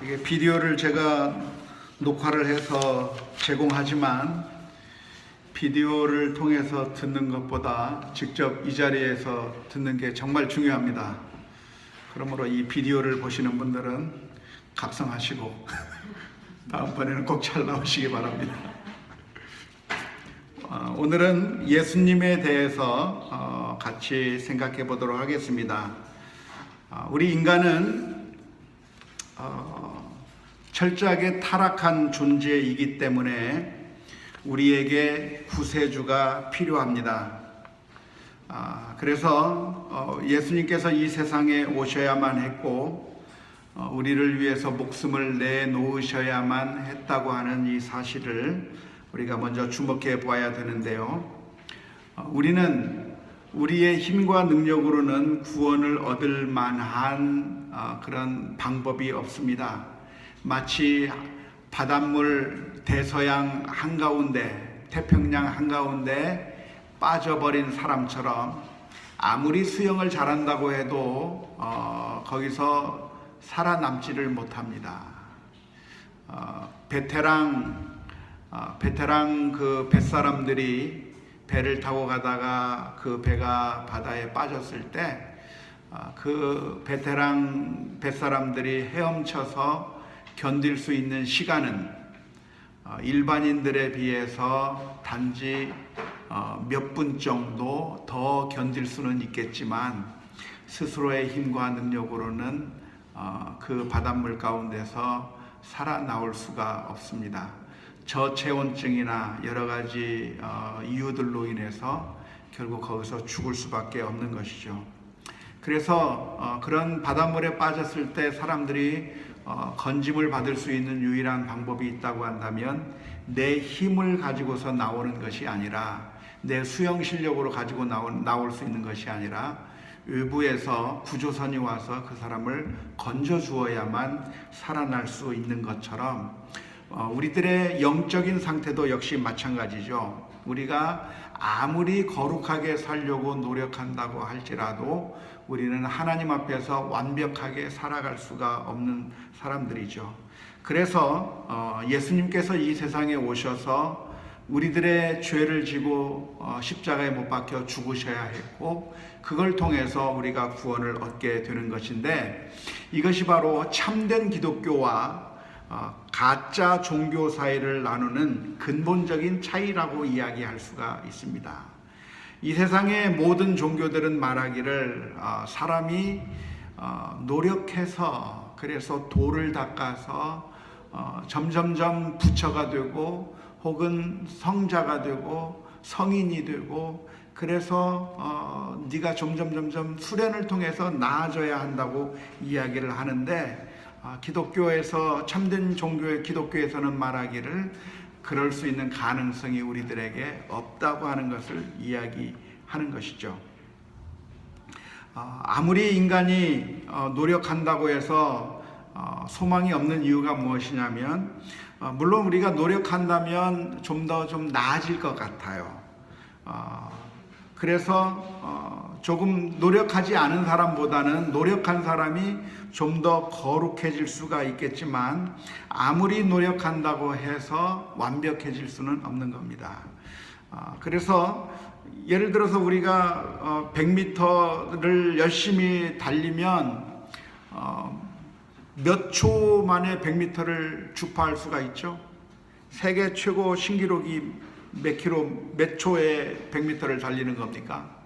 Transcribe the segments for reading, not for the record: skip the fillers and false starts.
이게 비디오를 제가 녹화를 해서 제공하지만 비디오를 통해서 듣는 것보다 직접 이 자리에서 듣는 게 정말 중요합니다. 그러므로 이 비디오를 보시는 분들은 각성하시고 다음번에는 꼭 잘 나오시기 바랍니다. 오늘은 예수님에 대해서 같이 생각해 보도록 하겠습니다. 우리 인간은 철저하게 타락한 존재이기 때문에 우리에게 구세주가 필요합니다. 그래서 예수님께서 이 세상에 오셔야만 했고 우리를 위해서 목숨을 내놓으셔야만 했다고 하는 이 사실을 우리가 먼저 주목해 보아야 되는데요. 우리는 우리의 힘과 능력으로는 구원을 얻을 만한 그런 방법이 없습니다. 마치 바닷물 대서양 한가운데, 태평양 한가운데 빠져버린 사람처럼 아무리 수영을 잘한다고 해도 거기서 살아남지를 못합니다. 베테랑 그 뱃사람들이 배를 타고 가다가 그 배가 바다에 빠졌을 때 그 베테랑 뱃사람들이 헤엄쳐서 견딜 수 있는 시간은 일반인들에 비해서 단지 몇 분 정도 더 견딜 수는 있겠지만 스스로의 힘과 능력으로는 그 바닷물 가운데서 살아나올 수가 없습니다. 저체온증이나 여러 가지 이유들로 인해서 결국 거기서 죽을 수밖에 없는 것이죠. 그래서 그런 바닷물에 빠졌을 때 사람들이 건짐을 받을 수 있는 유일한 방법이 있다고 한다면 내 힘을 가지고서 나오는 것이 아니라 내 수영 실력으로 가지고 나올 수 있는 것이 아니라 외부에서 구조선이 와서 그 사람을 건져 주어야만 살아날 수 있는 것처럼 우리들의 영적인 상태도 역시 마찬가지죠. 우리가 아무리 거룩하게 살려고 노력한다고 할지라도 우리는 하나님 앞에서 완벽하게 살아갈 수가 없는 사람들이죠. 그래서 예수님께서 이 세상에 오셔서 우리들의 죄를 지고 십자가에 못 박혀 죽으셔야 했고 그걸 통해서 우리가 구원을 얻게 되는 것인데 이것이 바로 참된 기독교와 가짜 종교 사이를 나누는 근본적인 차이라고 이야기할 수가 있습니다. 이 세상의 모든 종교들은 말하기를 사람이 노력해서 그래서 돌을 닦아서 점점점 부처가 되고 혹은 성자가 되고 성인이 되고 그래서 네가 점점 수련을 통해서 나아져야 한다고 이야기를 하는데 기독교에서 참된 종교의 기독교에서는 말하기를 그럴 수 있는 가능성이 우리들에게 없다고 하는 것을 이야기하는 것이죠. 아무리 인간이 노력한다고 해서 소망이 없는 이유가 무엇이냐면 물론 우리가 노력한다면 좀 더 나아질 것 같아요. 그래서 조금 노력하지 않은 사람보다는 노력한 사람이 좀 더 거룩해질 수가 있겠지만 아무리 노력한다고 해서 완벽해질 수는 없는 겁니다. 그래서 예를 들어서 우리가 100m를 열심히 달리면 몇 초 만에 100m를 주파할 수가 있죠. 세계 최고 신기록이 몇 초에 100m를 달리는 겁니까?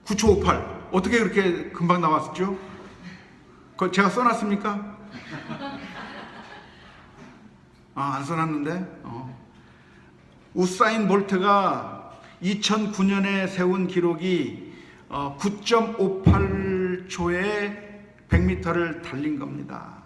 9초 58. 어떻게 그렇게 금방 나왔죠? 그거 제가 써놨습니까? 안 써놨는데? 우사인 볼트가 2009년에 세운 기록이 9.58초에 100m를 달린 겁니다.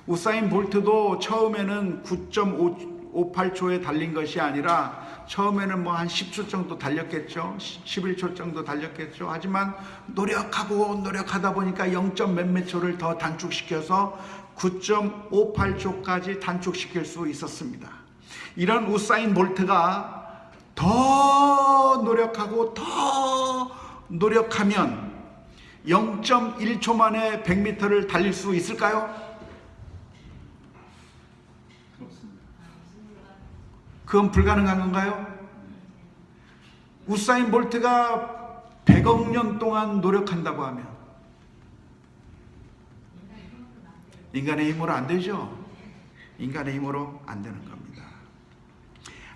우사인 볼트도 처음에는 9.58초에 달린 것이 아니라 처음에는 뭐 한 10초 정도 달렸겠죠. 11초 정도 달렸겠죠. 하지만 노력하다 보니까 0. 몇몇 초를 더 단축시켜서 9.58초까지 단축시킬 수 있었습니다. 이런 우사인 볼트가 더 노력하고 더 노력하면 0.1초 만에 100m를 달릴 수 있을까요? 그건 불가능한 건가요? 우사인 볼트가 100억 년 동안 노력한다고 하면 인간의 힘으로 안 되죠. 인간의 힘으로 안 되는 겁니다.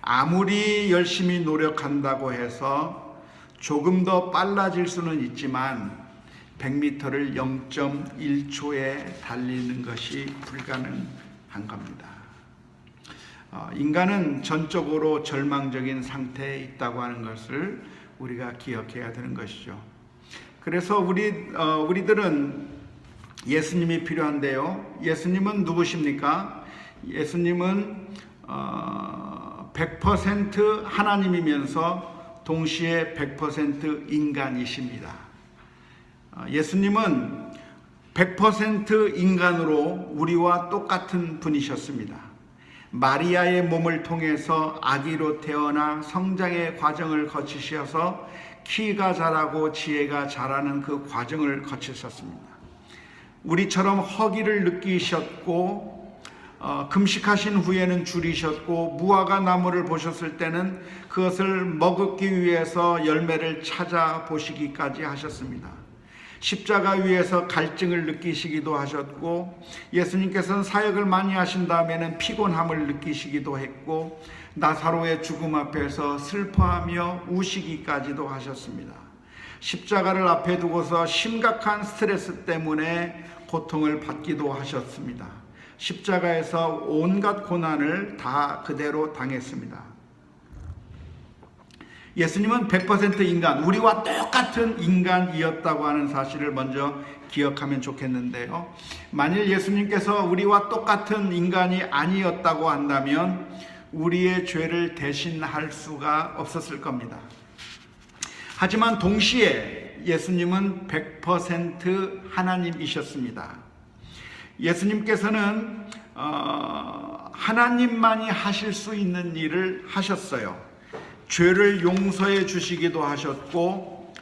아무리 열심히 노력한다고 해서 조금 더 빨라질 수는 있지만 100m를 0.1초에 달리는 것이 불가능한 겁니다. 인간은 전적으로 절망적인 상태에 있다고 하는 것을 우리가 기억해야 되는 것이죠. 그래서 우리들은 예수님이 필요한데요. 예수님은 누구십니까? 예수님은 100% 하나님이면서 동시에 100% 인간이십니다. 예수님은 100% 인간으로 우리와 똑같은 분이셨습니다. 마리아의 몸을 통해서 아기로 태어나 성장의 과정을 거치셔서 키가 자라고 지혜가 자라는 그 과정을 거치셨습니다. 우리처럼 허기를 느끼셨고 금식하신 후에는 줄이셨고 무화과 나무를 보셨을 때는 그것을 먹기 위해서 열매를 찾아보시기까지 하셨습니다. 십자가 위에서 갈증을 느끼시기도 하셨고 예수님께서는 사역을 많이 하신 다음에는 피곤함을 느끼시기도 했고 나사로의 죽음 앞에서 슬퍼하며 우시기까지도 하셨습니다. 십자가를 앞에 두고서 심각한 스트레스 때문에 고통을 받기도 하셨습니다. 십자가에서 온갖 고난을 다 그대로 당했습니다. 예수님은 100% 인간, 우리와 똑같은 인간이었다고 하는 사실을 먼저 기억하면 좋겠는데요. 만일 예수님께서 우리와 똑같은 인간이 아니었다고 한다면 우리의 죄를 대신할 수가 없었을 겁니다. 하지만 동시에 예수님은 100% 하나님이셨습니다. 예수님께서는 하나님만이 하실 수 있는 일을 하셨어요. 죄를 용서해 주시기도 하셨고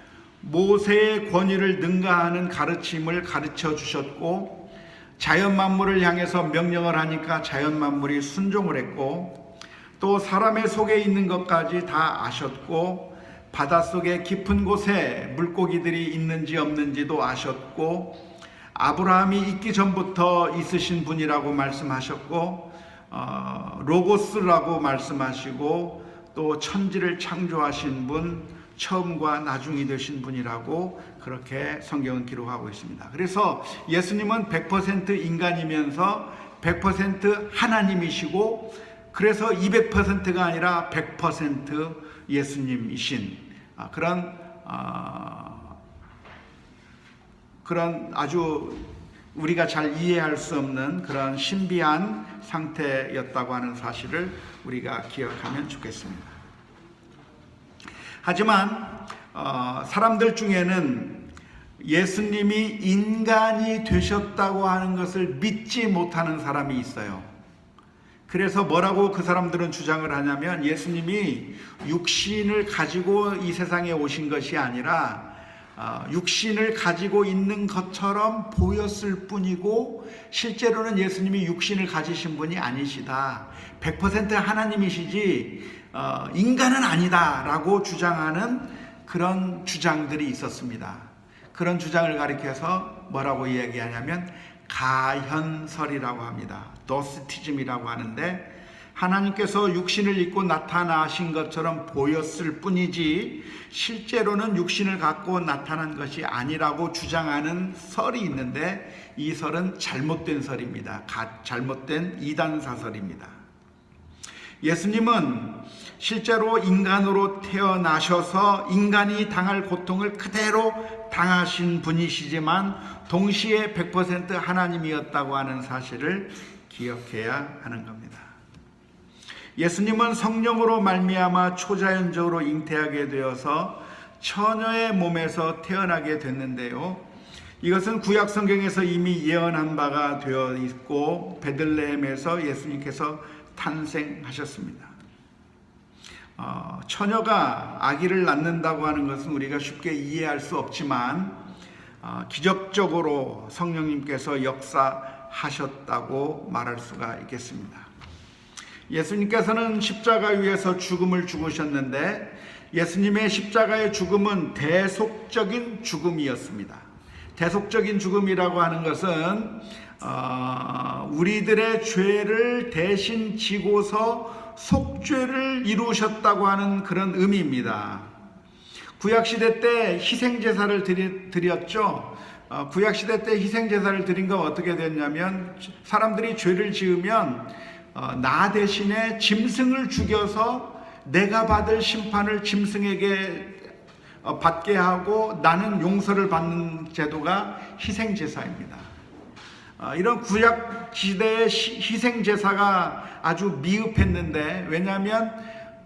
모세의 권위를 능가하는 가르침을 가르쳐 주셨고 자연 만물을 향해서 명령을 하니까 자연 만물이 순종을 했고 또 사람의 속에 있는 것까지 다 아셨고 바닷속의 깊은 곳에 물고기들이 있는지 없는지도 아셨고 아브라함이 있기 전부터 있으신 분이라고 말씀하셨고 로고스라고 말씀하시고 또 천지를 창조하신 분, 처음과 나중이 되신 분이라고 그렇게 성경은 기록하고 있습니다. 그래서 예수님은 100% 인간이면서 100% 하나님이시고 그래서 200%가 아니라 100% 예수님이신 그런 아주 우리가 잘 이해할 수 없는 그런 신비한 상태였다고 하는 사실을 우리가 기억하면 좋겠습니다. 하지만 사람들 중에는 예수님이 인간이 되셨다고 하는 것을 믿지 못하는 사람이 있어요. 그래서 뭐라고 그 사람들은 주장을 하냐면 예수님이 육신을 가지고 이 세상에 오신 것이 아니라 육신을 가지고 있는 것처럼 보였을 뿐이고 실제로는 예수님이 육신을 가지신 분이 아니시다. 100% 하나님이시지 인간은 아니다 라고 주장하는 그런 주장들이 있었습니다. 그런 주장을 가리켜서 뭐라고 이야기하냐면 가현설이라고 합니다. 도스티즘이라고 하는데 하나님께서 육신을 입고 나타나신 것처럼 보였을 뿐이지 실제로는 육신을 갖고 나타난 것이 아니라고 주장하는 설이 있는데 이 설은 잘못된 설입니다. 잘못된 이단사설입니다. 예수님은 실제로 인간으로 태어나셔서 인간이 당할 고통을 그대로 당하신 분이시지만 동시에 100% 하나님이었다고 하는 사실을 기억해야 하는 겁니다. 예수님은 성령으로 말미암아 초자연적으로 잉태하게 되어서 처녀의 몸에서 태어나게 됐는데요. 이것은 구약 성경에서 이미 예언한 바가 되어 있고 베들레헴에서 예수님께서 탄생하셨습니다. 처녀가 아기를 낳는다고 하는 것은 우리가 쉽게 이해할 수 없지만 기적적으로 성령님께서 역사하셨다고 말할 수가 있겠습니다. 예수님께서는 십자가 위에서 죽음을 죽으셨는데 예수님의 십자가의 죽음은 대속적인 죽음이었습니다. 대속적인 죽음이라고 하는 것은 우리들의 죄를 대신 지고서 속죄를 이루셨다고 하는 그런 의미입니다. 구약시대 때 희생제사를 드렸죠. 구약시대 때 희생제사를 드린 건 어떻게 됐냐면 사람들이 죄를 지으면 나 대신에 짐승을 죽여서 내가 받을 심판을 짐승에게 받게 하고 나는 용서를 받는 제도가 희생제사입니다. 이런 구약시대의 희생제사가 아주 미흡했는데, 왜냐하면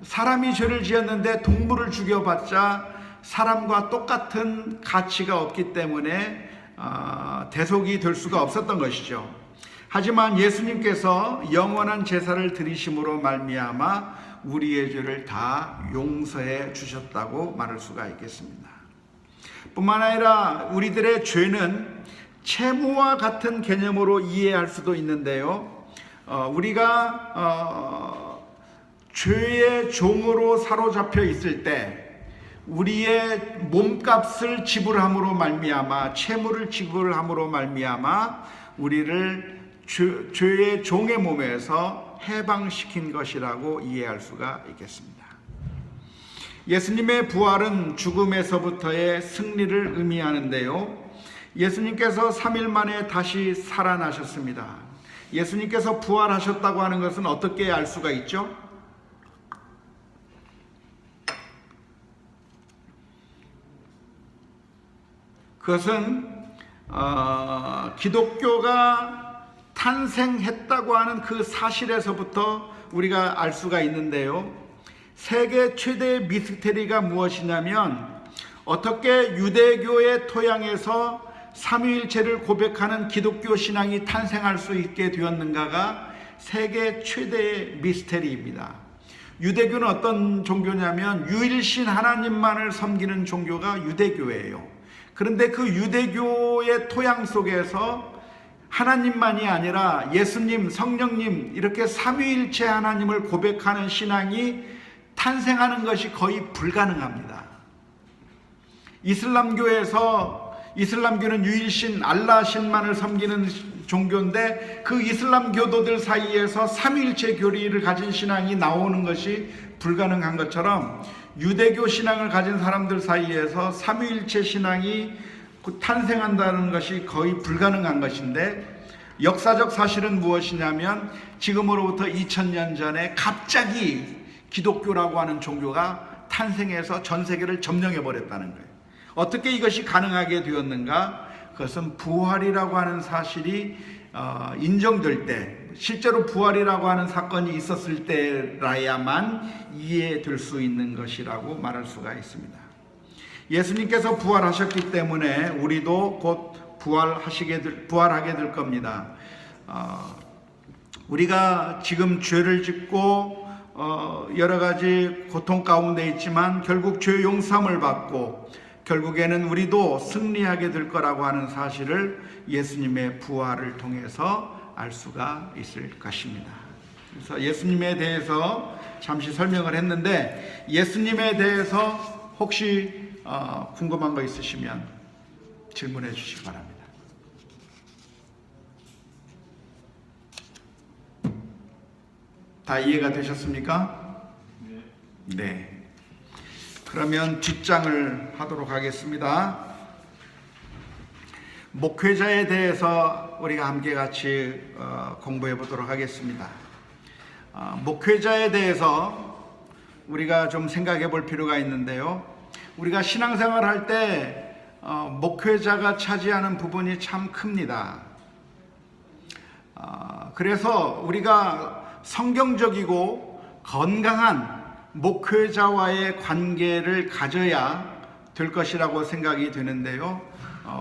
사람이 죄를 지었는데 동물을 죽여봤자 사람과 똑같은 가치가 없기 때문에 대속이 될 수가 없었던 것이죠. 하지만 예수님께서 영원한 제사를 드리심으로 말미암아 우리의 죄를 다 용서해 주셨다고 말할 수가 있겠습니다. 뿐만 아니라 우리들의 죄는 채무와 같은 개념으로 이해할 수도 있는데요. 우리가 죄의 종으로 사로잡혀 있을 때 우리의 몸값을 지불함으로 말미암아, 채무를 지불함으로 말미암아 우리를 죄의 종의 몸에서 해방시킨 것이라고 이해할 수가 있겠습니다. 예수님의 부활은 죽음에서부터의 승리를 의미하는데요. 예수님께서 3일 만에 다시 살아나셨습니다. 예수님께서 부활하셨다고 하는 것은 어떻게 알 수가 있죠? 그것은 기독교가 탄생했다고 하는 그 사실에서부터 우리가 알 수가 있는데요. 세계 최대의 미스테리가 무엇이냐면 어떻게 유대교의 토양에서 삼위일체를 고백하는 기독교 신앙이 탄생할 수 있게 되었는가가 세계 최대의 미스테리입니다. 유대교는 어떤 종교냐면 유일신 하나님만을 섬기는 종교가 유대교예요. 그런데 그 유대교의 토양 속에서 하나님만이 아니라 예수님, 성령님 이렇게 삼위일체 하나님을 고백하는 신앙이 탄생하는 것이 거의 불가능합니다. 이슬람교는 유일신 알라신만을 섬기는 종교인데 그 이슬람 교도들 사이에서 삼위일체 교리를 가진 신앙이 나오는 것이 불가능한 것처럼 유대교 신앙을 가진 사람들 사이에서 삼위일체 신앙이 탄생한다는 것이 거의 불가능한 것인데, 역사적 사실은 무엇이냐면 지금으로부터 2000년 전에 갑자기 기독교라고 하는 종교가 탄생해서 전 세계를 점령해 버렸다는 거예요. 어떻게 이것이 가능하게 되었는가? 그것은 부활이라고 하는 사실이 인정될 때, 실제로 부활이라고 하는 사건이 있었을 때라야만 이해될 수 있는 것이라고 말할 수가 있습니다. 예수님께서 부활하셨기 때문에 우리도 곧 부활하게 될 겁니다. 우리가 지금 죄를 짓고 여러 가지 고통 가운데 있지만 결국 죄 용서함을 받고 결국에는 우리도 승리하게 될 거라고 하는 사실을 예수님의 부활을 통해서 알 수가 있을 것입니다. 그래서 예수님에 대해서 잠시 설명을 했는데, 예수님에 대해서 혹시 궁금한 거 있으시면 질문해 주시기 바랍니다. 다 이해가 되셨습니까? 네. 그러면 뒷장을 하도록 하겠습니다. 목회자에 대해서 우리가 함께 같이 공부해 보도록 하겠습니다. 목회자에 대해서 우리가 좀 생각해 볼 필요가 있는데요. 우리가 신앙생활 할 때 목회자가 차지하는 부분이 참 큽니다. 그래서 우리가 성경적이고 건강한 목회자와의 관계를 가져야 될 것이라고 생각이 되는데요.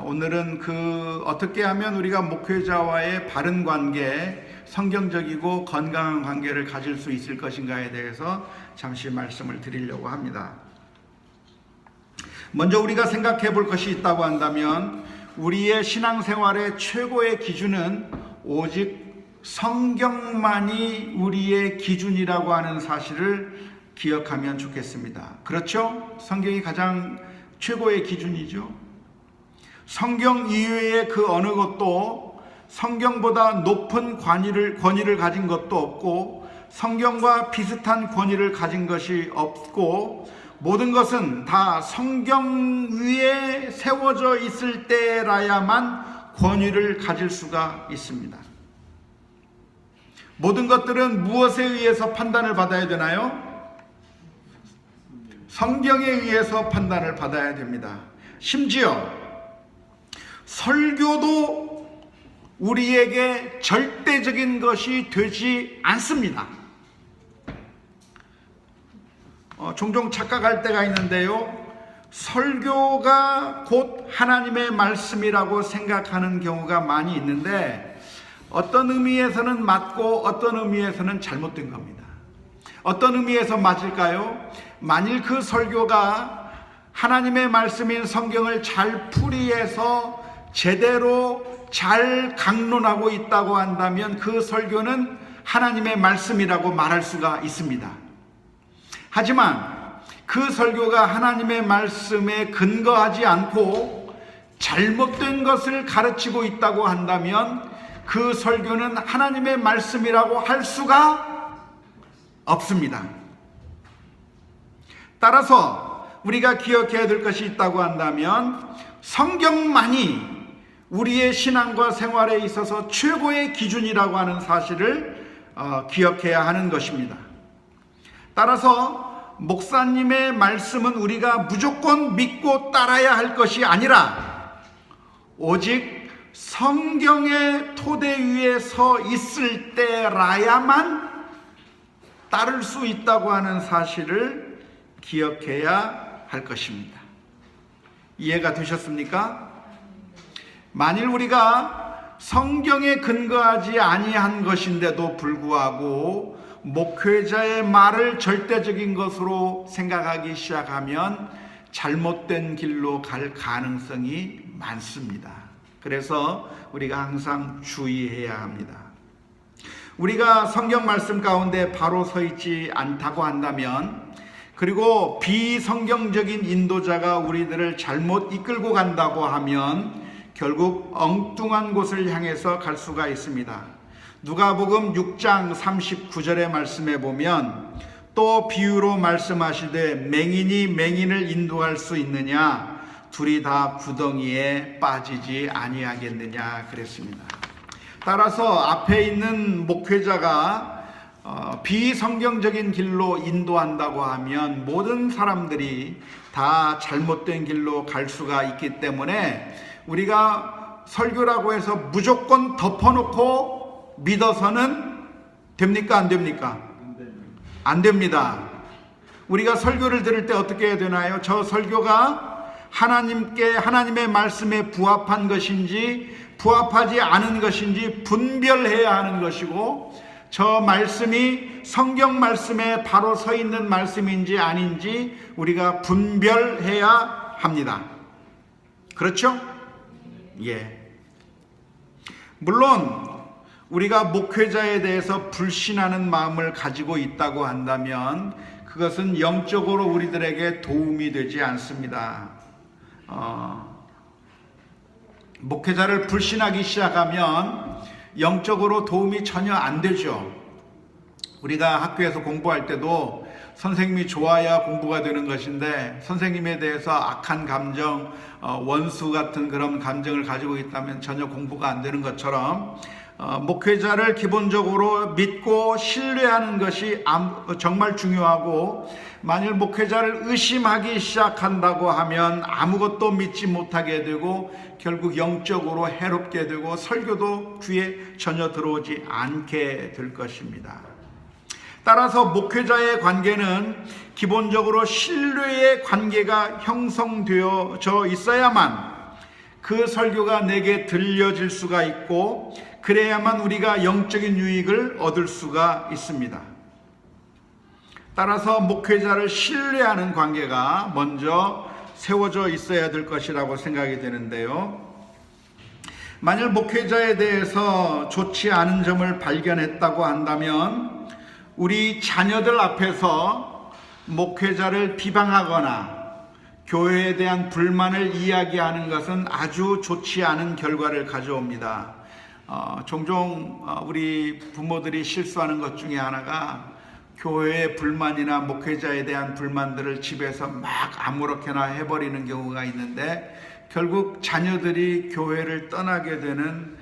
오늘은 어떻게 하면 우리가 목회자와의 바른 관계, 성경적이고 건강한 관계를 가질 수 있을 것인가에 대해서 잠시 말씀을 드리려고 합니다. 먼저 우리가 생각해 볼 것이 있다고 한다면, 우리의 신앙생활의 최고의 기준은 오직 성경만이 우리의 기준이라고 하는 사실을 기억하면 좋겠습니다. 그렇죠? 성경이 가장 최고의 기준이죠. 성경 이외의 그 어느 것도 성경보다 높은 권위를 가진 것도 없고 성경과 비슷한 권위를 가진 것이 없고 모든 것은 다 성경 위에 세워져 있을 때라야만 권위를 가질 수가 있습니다. 모든 것들은 무엇에 의해서 판단을 받아야 되나요? 성경에 의해서 판단을 받아야 됩니다. 심지어 설교도 우리에게 절대적인 것이 되지 않습니다. 종종 착각할 때가 있는데요. 설교가 곧 하나님의 말씀이라고 생각하는 경우가 많이 있는데 어떤 의미에서는 맞고 어떤 의미에서는 잘못된 겁니다. 어떤 의미에서 맞을까요? 만일 그 설교가 하나님의 말씀인 성경을 잘 풀이해서 제대로 잘 강론하고 있다고 한다면 그 설교는 하나님의 말씀이라고 말할 수가 있습니다. 하지만 그 설교가 하나님의 말씀에 근거하지 않고 잘못된 것을 가르치고 있다고 한다면 그 설교는 하나님의 말씀이라고 할 수가 없습니다. 따라서 우리가 기억해야 될 것이 있다고 한다면 성경만이 우리의 신앙과 생활에 있어서 최고의 기준이라고 하는 사실을 기억해야 하는 것입니다. 따라서 목사님의 말씀은 우리가 무조건 믿고 따라야 할 것이 아니라 오직 성경의 토대 위에 서 있을 때라야만 따를 수 있다고 하는 사실을 기억해야 할 것입니다. 이해가 되셨습니까? 만일 우리가 성경에 근거하지 아니한 것인데도 불구하고 목회자의 말을 절대적인 것으로 생각하기 시작하면 잘못된 길로 갈 가능성이 많습니다. 그래서 우리가 항상 주의해야 합니다. 우리가 성경 말씀 가운데 바로 서 있지 않다고 한다면, 그리고 비성경적인 인도자가 우리들을 잘못 이끌고 간다고 하면 결국 엉뚱한 곳을 향해서 갈 수가 있습니다. 누가복음 6장 39절의 말씀에 보면 또 비유로 말씀하시되 맹인이 맹인을 인도할 수 있느냐, 둘이 다 구덩이에 빠지지 아니하겠느냐 그랬습니다. 따라서 앞에 있는 목회자가 비성경적인 길로 인도한다고 하면 모든 사람들이 다 잘못된 길로 갈 수가 있기 때문에 우리가 설교라고 해서 무조건 덮어놓고 믿어서는 됩니까? 안 됩니까? 안 됩니다. 우리가 설교를 들을 때 어떻게 해야 되나요? 저 설교가 하나님의 말씀에 부합한 것인지 부합하지 않은 것인지 분별해야 하는 것이고, 저 말씀이 성경 말씀에 바로 서 있는 말씀인지 아닌지 우리가 분별해야 합니다. 그렇죠? 예. 물론 우리가 목회자에 대해서 불신하는 마음을 가지고 있다고 한다면 그것은 영적으로 우리들에게 도움이 되지 않습니다. 목회자를 불신하기 시작하면 영적으로 도움이 전혀 안 되죠. 우리가 학교에서 공부할 때도 선생님이 좋아야 공부가 되는 것인데 선생님에 대해서 악한 감정, 원수 같은 그런 감정을 가지고 있다면 전혀 공부가 안 되는 것처럼 목회자를 기본적으로 믿고 신뢰하는 것이 정말 중요하고, 만일 목회자를 의심하기 시작한다고 하면 아무것도 믿지 못하게 되고 결국 영적으로 해롭게 되고 설교도 귀에 전혀 들어오지 않게 될 것입니다. 따라서 목회자의 관계는 기본적으로 신뢰의 관계가 형성되어져 있어야만 그 설교가 내게 들려질 수가 있고, 그래야만 우리가 영적인 유익을 얻을 수가 있습니다. 따라서 목회자를 신뢰하는 관계가 먼저 세워져 있어야 될 것이라고 생각이 되는데요. 만일 목회자에 대해서 좋지 않은 점을 발견했다고 한다면 우리 자녀들 앞에서 목회자를 비방하거나 교회에 대한 불만을 이야기하는 것은 아주 좋지 않은 결과를 가져옵니다. 종종 우리 부모들이 실수하는 것 중에 하나가 교회의 불만이나 목회자에 대한 불만들을 집에서 막 아무렇게나 해버리는 경우가 있는데 결국 자녀들이 교회를 떠나게 되는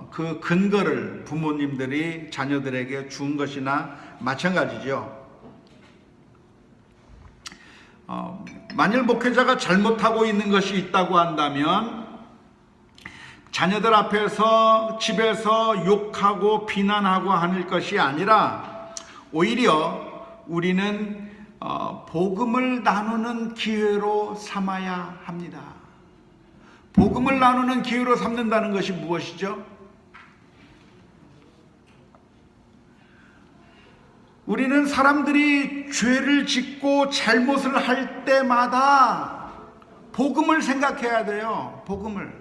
그 근거를 부모님들이 자녀들에게 준 것이나 마찬가지죠. 만일 목회자가 잘못하고 있는 것이 있다고 한다면 자녀들 앞에서 집에서 욕하고 비난하고 하는 것이 아니라 오히려 우리는 복음을 나누는 기회로 삼아야 합니다. 복음을 나누는 기회로 삼는다는 것이 무엇이죠? 우리는 사람들이 죄를 짓고 잘못을 할 때마다 복음을 생각해야 돼요. 복음을.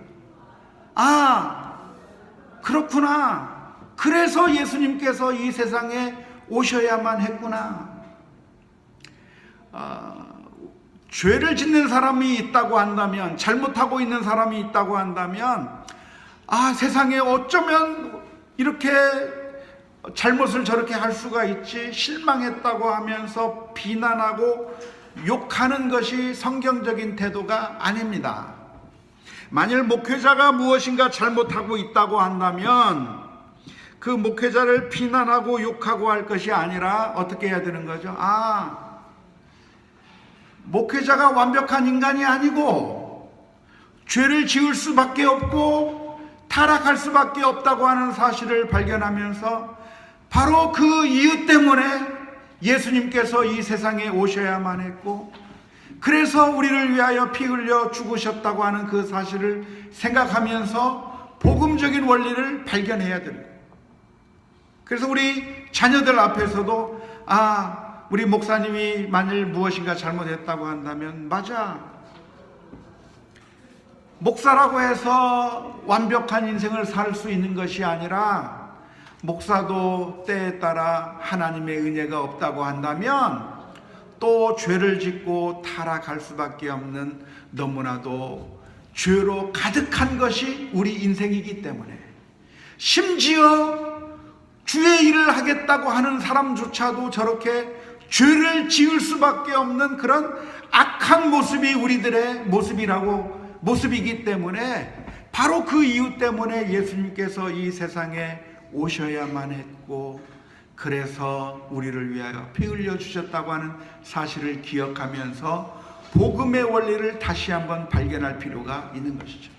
그렇구나. 그래서 예수님께서 이 세상에 오셔야만 했구나. 죄를 짓는 사람이 있다고 한다면, 잘못하고 있는 사람이 있다고 한다면, 세상에 어쩌면 이렇게 잘못을 저렇게 할 수가 있지, 실망했다고 하면서 비난하고 욕하는 것이 성경적인 태도가 아닙니다. 만일 목회자가 무엇인가 잘못하고 있다고 한다면 그 목회자를 비난하고 욕하고 할 것이 아니라 어떻게 해야 되는 거죠? 목회자가 완벽한 인간이 아니고 죄를 지을 수밖에 없고 타락할 수밖에 없다고 하는 사실을 발견하면서 바로 그 이유 때문에 예수님께서 이 세상에 오셔야만 했고 그래서 우리를 위하여 피 흘려 죽으셨다고 하는 그 사실을 생각하면서 복음적인 원리를 발견해야 되는 거예요. 그래서 우리 자녀들 앞에서도 우리 목사님이 만일 무엇인가 잘못했다고 한다면 맞아. 목사라고 해서 완벽한 인생을 살 수 있는 것이 아니라 목사도 때에 따라 하나님의 은혜가 없다고 한다면 또 죄를 짓고 타락할 수밖에 없는 너무나도 죄로 가득한 것이 우리 인생이기 때문에 심지어 주의 일을 하겠다고 하는 사람조차도 저렇게 죄를 지을 수밖에 없는 그런 악한 모습이 우리들의 모습이기 때문에 바로 그 이유 때문에 예수님께서 이 세상에 오셔야만 했고 그래서 우리를 위하여 피 흘려 주셨다고 하는 사실을 기억하면서 복음의 원리를 다시 한번 발견할 필요가 있는 것이죠.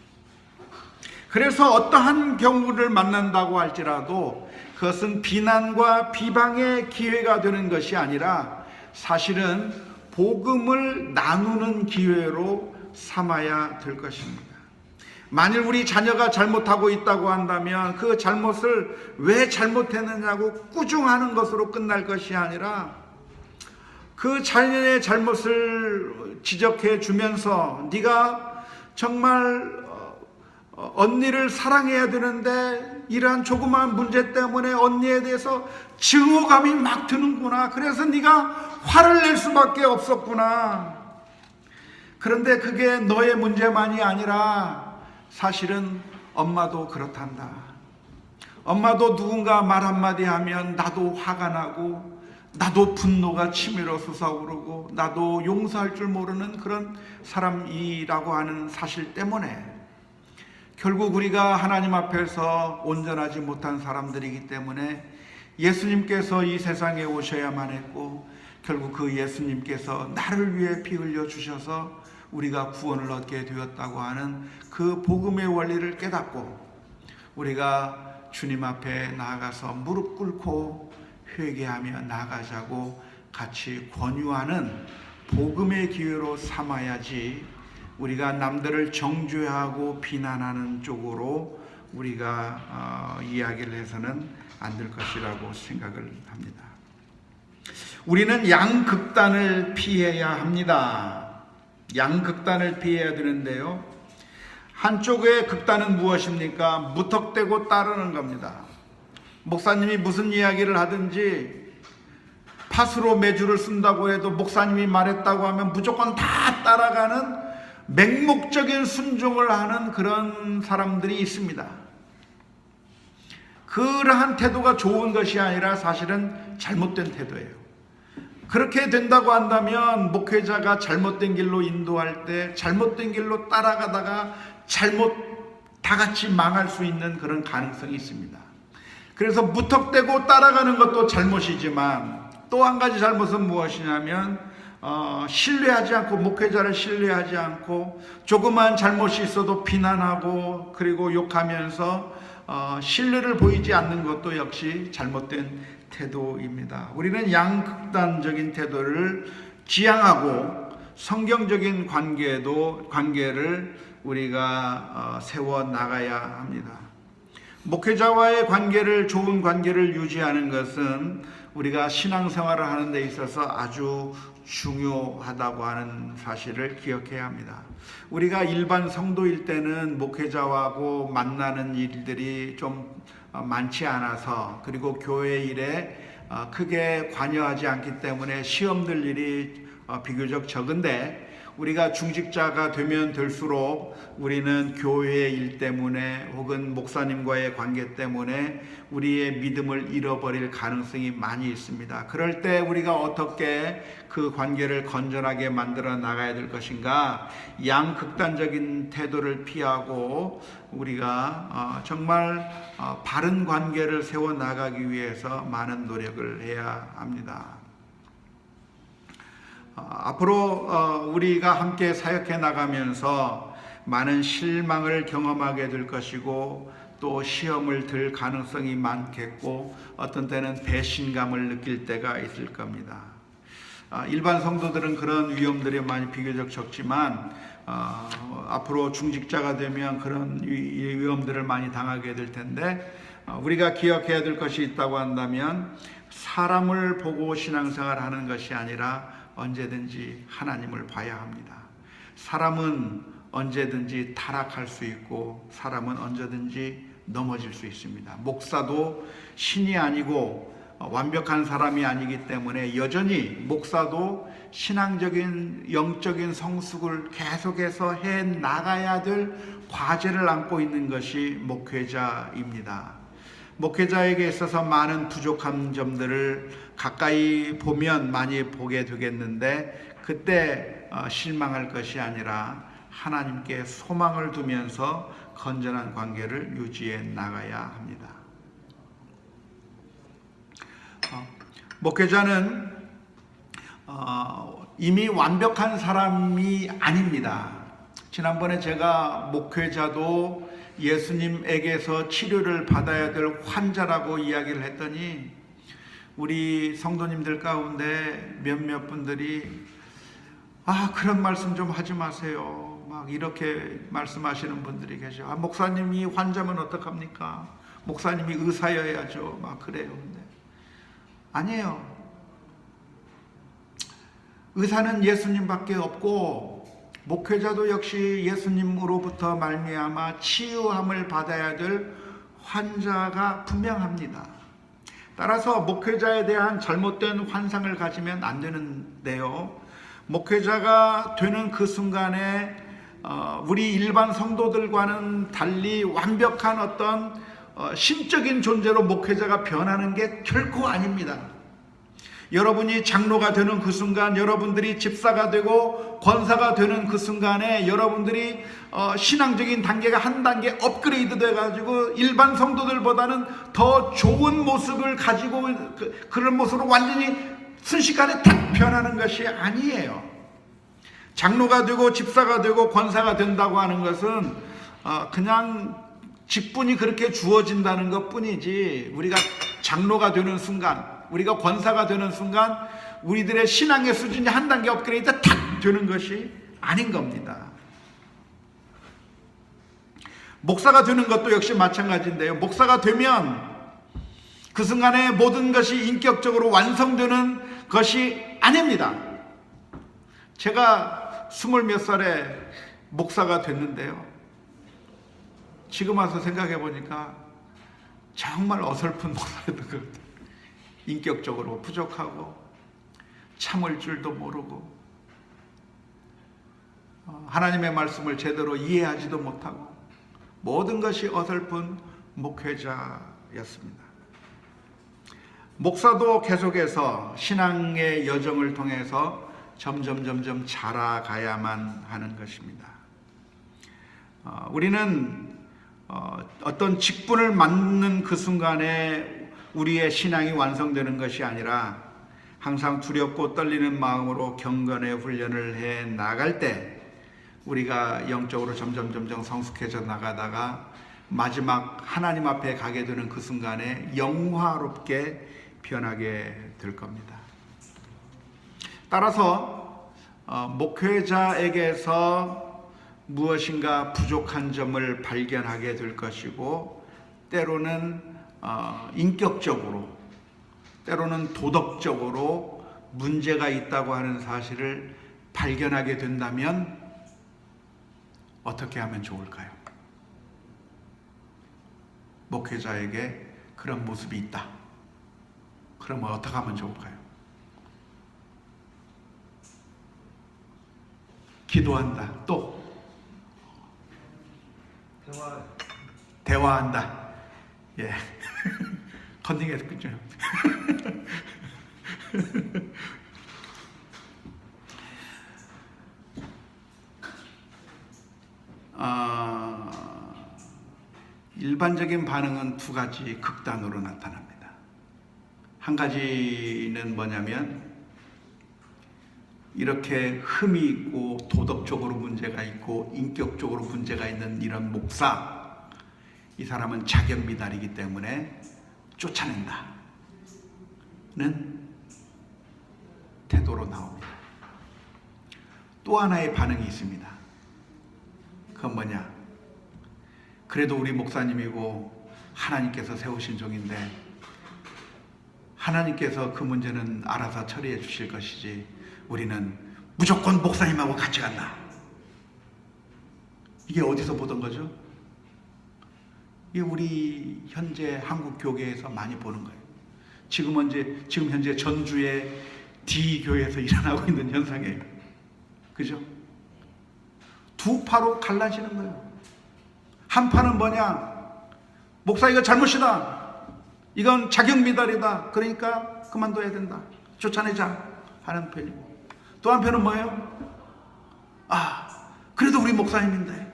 그래서 어떠한 경우를 만난다고 할지라도 그것은 비난과 비방의 기회가 되는 것이 아니라 사실은 복음을 나누는 기회로 삼아야 될 것입니다. 만일 우리 자녀가 잘못하고 있다고 한다면 그 잘못을 왜 잘못했느냐고 꾸중하는 것으로 끝날 것이 아니라 그 자녀의 잘못을 지적해 주면서 네가 정말 언니를 사랑해야 되는데 이러한 조그마한 문제 때문에 언니에 대해서 증오감이 막 드는구나. 그래서 네가 화를 낼 수밖에 없었구나. 그런데 그게 너의 문제만이 아니라 사실은 엄마도 그렇단다. 엄마도 누군가 말 한마디 하면 나도 화가 나고 나도 분노가 치밀어 솟아오르고 나도 용서할 줄 모르는 그런 사람이라고 하는 사실 때문에 결국 우리가 하나님 앞에서 온전하지 못한 사람들이기 때문에 예수님께서 이 세상에 오셔야만 했고 결국 그 예수님께서 나를 위해 피 흘려 주셔서 우리가 구원을 얻게 되었다고 하는 그 복음의 원리를 깨닫고 우리가 주님 앞에 나아가서 무릎 꿇고 회개하며 나아가자고 같이 권유하는 복음의 기회로 삼아야지 우리가 남들을 정죄하고 비난하는 쪽으로 우리가 이야기를 해서는 안 될 것이라고 생각을 합니다. 우리는 양극단을 피해야 합니다. 양극단을 피해야 되는데요. 한쪽의 극단은 무엇입니까? 무턱대고 따르는 겁니다. 목사님이 무슨 이야기를 하든지 팥으로 매주를 쓴다고 해도 목사님이 말했다고 하면 무조건 다 따라가는 맹목적인 순종을 하는 그런 사람들이 있습니다. 그러한 태도가 좋은 것이 아니라 사실은 잘못된 태도예요. 그렇게 된다고 한다면 목회자가 잘못된 길로 인도할 때 잘못된 길로 따라가다가 다 같이 망할 수 있는 그런 가능성이 있습니다. 그래서 무턱대고 따라가는 것도 잘못이지만 또 한 가지 잘못은 무엇이냐면 신뢰하지 않고, 목회자를 신뢰하지 않고 조그만 잘못이 있어도 비난하고 그리고 욕하면서 신뢰를 보이지 않는 것도 역시 잘못된 태도입니다. 우리는 양극단적인 태도를 지향하고 성경적인 관계를 우리가 세워 나가야 합니다. 목회자와의 좋은 관계를 유지하는 것은 우리가 신앙생활을 하는 데 있어서 아주 중요하다고 하는 사실을 기억해야 합니다. 우리가 일반 성도일 때는 목회자하고 만나는 일들이 좀 많지 않아서, 그리고 교회 일에 크게 관여하지 않기 때문에 시험될 일이 비교적 적은데, 우리가 중직자가 되면 될수록 우리는 교회의 일 때문에 혹은 목사님과의 관계 때문에 우리의 믿음을 잃어버릴 가능성이 많이 있습니다. 그럴 때 우리가 어떻게 그 관계를 건전하게 만들어 나가야 될 것인가? 양극단적인 태도를 피하고 우리가 정말 바른 관계를 세워 나가기 위해서 많은 노력을 해야 합니다. 앞으로 우리가 함께 사역해 나가면서 많은 실망을 경험하게 될 것이고, 또 시험을 들 가능성이 많겠고, 어떤 때는 배신감을 느낄 때가 있을 겁니다. 일반 성도들은 그런 위험들이 많이 비교적 적지만 앞으로 중직자가 되면 그런 위험들을 많이 당하게 될 텐데, 우리가 기억해야 될 것이 있다고 한다면 사람을 보고 신앙생활을 하는 것이 아니라 언제든지 하나님을 봐야 합니다. 사람은 언제든지 타락할 수 있고 사람은 언제든지 넘어질 수 있습니다. 목사도 신이 아니고 완벽한 사람이 아니기 때문에 여전히 목사도 신앙적인 영적인 성숙을 계속해서 해 나가야 될 과제를 안고 있는 것이 목회자입니다. 목회자에게 있어서 많은 부족한 점들을 가까이 보면 많이 보게 되겠는데, 그때 실망할 것이 아니라 하나님께 소망을 두면서 건전한 관계를 유지해 나가야 합니다. 목회자는 이미 완벽한 사람이 아닙니다. 지난번에 제가 목회자도 예수님에게서 치료를 받아야 될 환자라고 이야기를 했더니 우리 성도님들 가운데 몇몇 분들이 그런 말씀 좀 하지 마세요, 막 이렇게 말씀하시는 분들이 계셔. 목사님이 환자면 어떡합니까? 목사님이 의사여야죠, 막 그래요. 근데 아니에요. 의사는 예수님밖에 없고 목회자도 역시 예수님으로부터 말미암아 치유함을 받아야 될 환자가 분명합니다. 따라서 목회자에 대한 잘못된 환상을 가지면 안 되는데요, 목회자가 되는 그 순간에 우리 일반 성도들과는 달리 완벽한 어떤 신적인 존재로 목회자가 변하는 게 결코 아닙니다. 여러분이 장로가 되는 그 순간, 여러분들이 집사가 되고 권사가 되는 그 순간에 여러분들이 신앙적인 단계가 한 단계 업그레이드 돼가지고 일반 성도들보다는 더 좋은 모습을 가지고 그런 모습으로 완전히 순식간에 탁 변하는 것이 아니에요. 장로가 되고 집사가 되고 권사가 된다고 하는 것은 그냥 직분이 그렇게 주어진다는 것 뿐이지, 우리가 장로가 되는 순간, 우리가 권사가 되는 순간 우리들의 신앙의 수준이 한 단계 업그레이드 탁 되는 것이 아닌 겁니다. 목사가 되는 것도 역시 마찬가지인데요, 목사가 되면 그 순간에 모든 것이 인격적으로 완성되는 것이 아닙니다. 제가 20몇 살에 목사가 됐는데요, 지금 와서 생각해 보니까 정말 어설픈 목사였던 것 같아요. 인격적으로 부족하고 참을 줄도 모르고 하나님의 말씀을 제대로 이해하지도 못하고 모든 것이 어설픈 목회자였습니다. 목사도 계속해서 신앙의 여정을 통해서 점점 자라가야만 하는 것입니다. 우리는 어떤 직분을 맡는 그 순간에 우리의 신앙이 완성되는 것이 아니라 항상 두렵고 떨리는 마음으로 경건의 훈련을 해 나갈 때 우리가 영적으로 점점 성숙해져 나가다가 마지막 하나님 앞에 가게 되는 그 순간에 영화롭게 변하게 될 겁니다. 따라서 목회자에게서 무엇인가 부족한 점을 발견하게 될 것이고, 때로는 인격적으로, 때로는 도덕적으로 문제가 있다고 하는 사실을 발견하게 된다면 어떻게 하면 좋을까요? 목회자에게 그런 모습이 있다. 그러면 어떻게 하면 좋을까요? 기도한다. 또 대화한다. 예. 컨닝했군요. 일반적인 반응은 두 가지 극단으로 나타납니다. 한 가지는 뭐냐면, 이렇게 흠이 있고 도덕적으로 문제가 있고 인격적으로 문제가 있는 이런 목사, 이 사람은 자격 미달이기 때문에 쫓아낸다는 태도로 나옵니다. 또 하나의 반응이 있습니다. 그건 뭐냐? 그래도 우리 목사님이고 하나님께서 세우신 종인데 하나님께서 그 문제는 알아서 처리해 주실 것이지 우리는 무조건 목사님하고 같이 간다. 이게 어디서 보던 거죠? 이게 우리 현재 한국 교계에서 많이 보는 거예요. 지금 현재 전주의 D교회에서 일어나고 있는 현상이에요. 그죠? 두 파로 갈라지는 거예요. 한 파는 뭐냐? 목사 이거 잘못이다. 이건 자격 미달이다. 그러니까 그만둬야 된다. 쫓아내자 하는 편이고, 또 한편은 뭐예요? 그래도 우리 목사님인데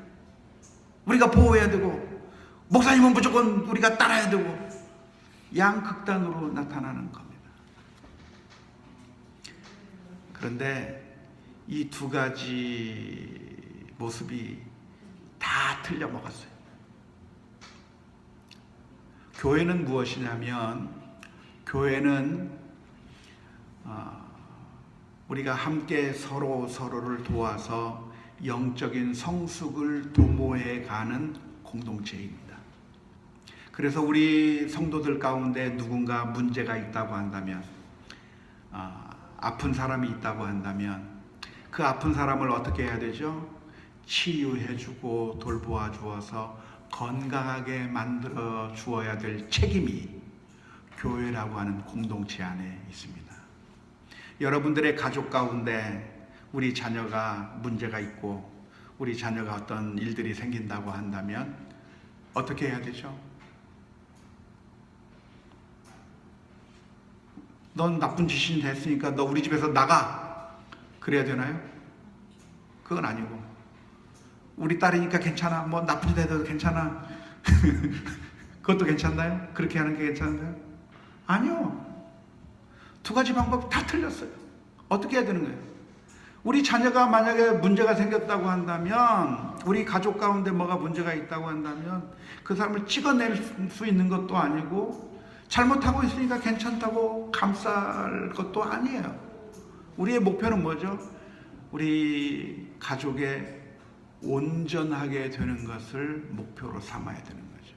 우리가 보호해야 되고 목사님은 무조건 우리가 따라야 되고, 양극단으로 나타나는 겁니다. 그런데 이 두 가지 모습이 다 틀려먹었어요. 교회는 무엇이냐면, 교회는 우리가 함께 서로를 도와서 영적인 성숙을 도모해 가는 공동체입니다. 그래서 우리 성도들 가운데 누군가 문제가 있다고 한다면, 아픈 사람이 있다고 한다면 그 아픈 사람을 어떻게 해야 되죠? 치유해주고 돌보아 주어서 건강하게 만들어 주어야 될 책임이 교회라고 하는 공동체 안에 있습니다. 여러분들의 가족 가운데 우리 자녀가 문제가 있고 우리 자녀가 어떤 일들이 생긴다고 한다면 어떻게 해야 되죠? 넌 나쁜 짓이 됐으니까 너 우리 집에서 나가, 그래야 되나요? 그건 아니고, 우리 딸이니까 괜찮아, 뭐 나쁜 짓 해도 괜찮아 그것도 괜찮나요? 그렇게 하는 게 괜찮나요? 아니요. 두 가지 방법 다 틀렸어요. 어떻게 해야 되는 거예요? 우리 자녀가 만약에 문제가 생겼다고 한다면, 우리 가족 가운데 뭐가 문제가 있다고 한다면 그 사람을 찍어낼 수 있는 것도 아니고, 잘못하고 있으니까 괜찮다고 감쌀 것도 아니에요. 우리의 목표는 뭐죠? 우리 가족의 온전하게 되는 것을 목표로 삼아야 되는 거죠.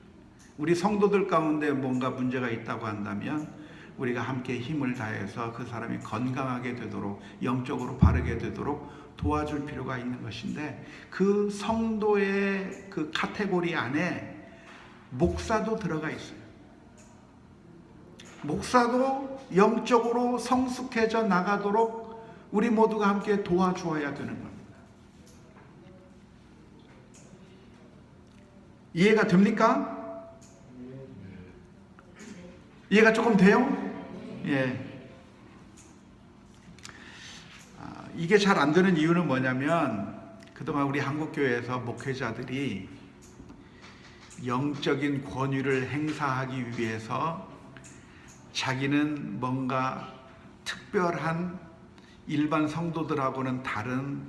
우리 성도들 가운데 뭔가 문제가 있다고 한다면 우리가 함께 힘을 다해서 그 사람이 건강하게 되도록, 영적으로 바르게 되도록 도와줄 필요가 있는 것인데, 그 성도의 그 카테고리 안에 목사도 들어가 있어요. 목사도 영적으로 성숙해져 나가도록 우리 모두가 함께 도와주어야 되는 겁니다. 이해가 됩니까? 이해가 조금 돼요? 예. 이게 잘 안 되는 이유는 뭐냐면, 그동안 우리 한국교회에서 목회자들이 영적인 권위를 행사하기 위해서 자기는 뭔가 특별한 일반 성도들하고는 다른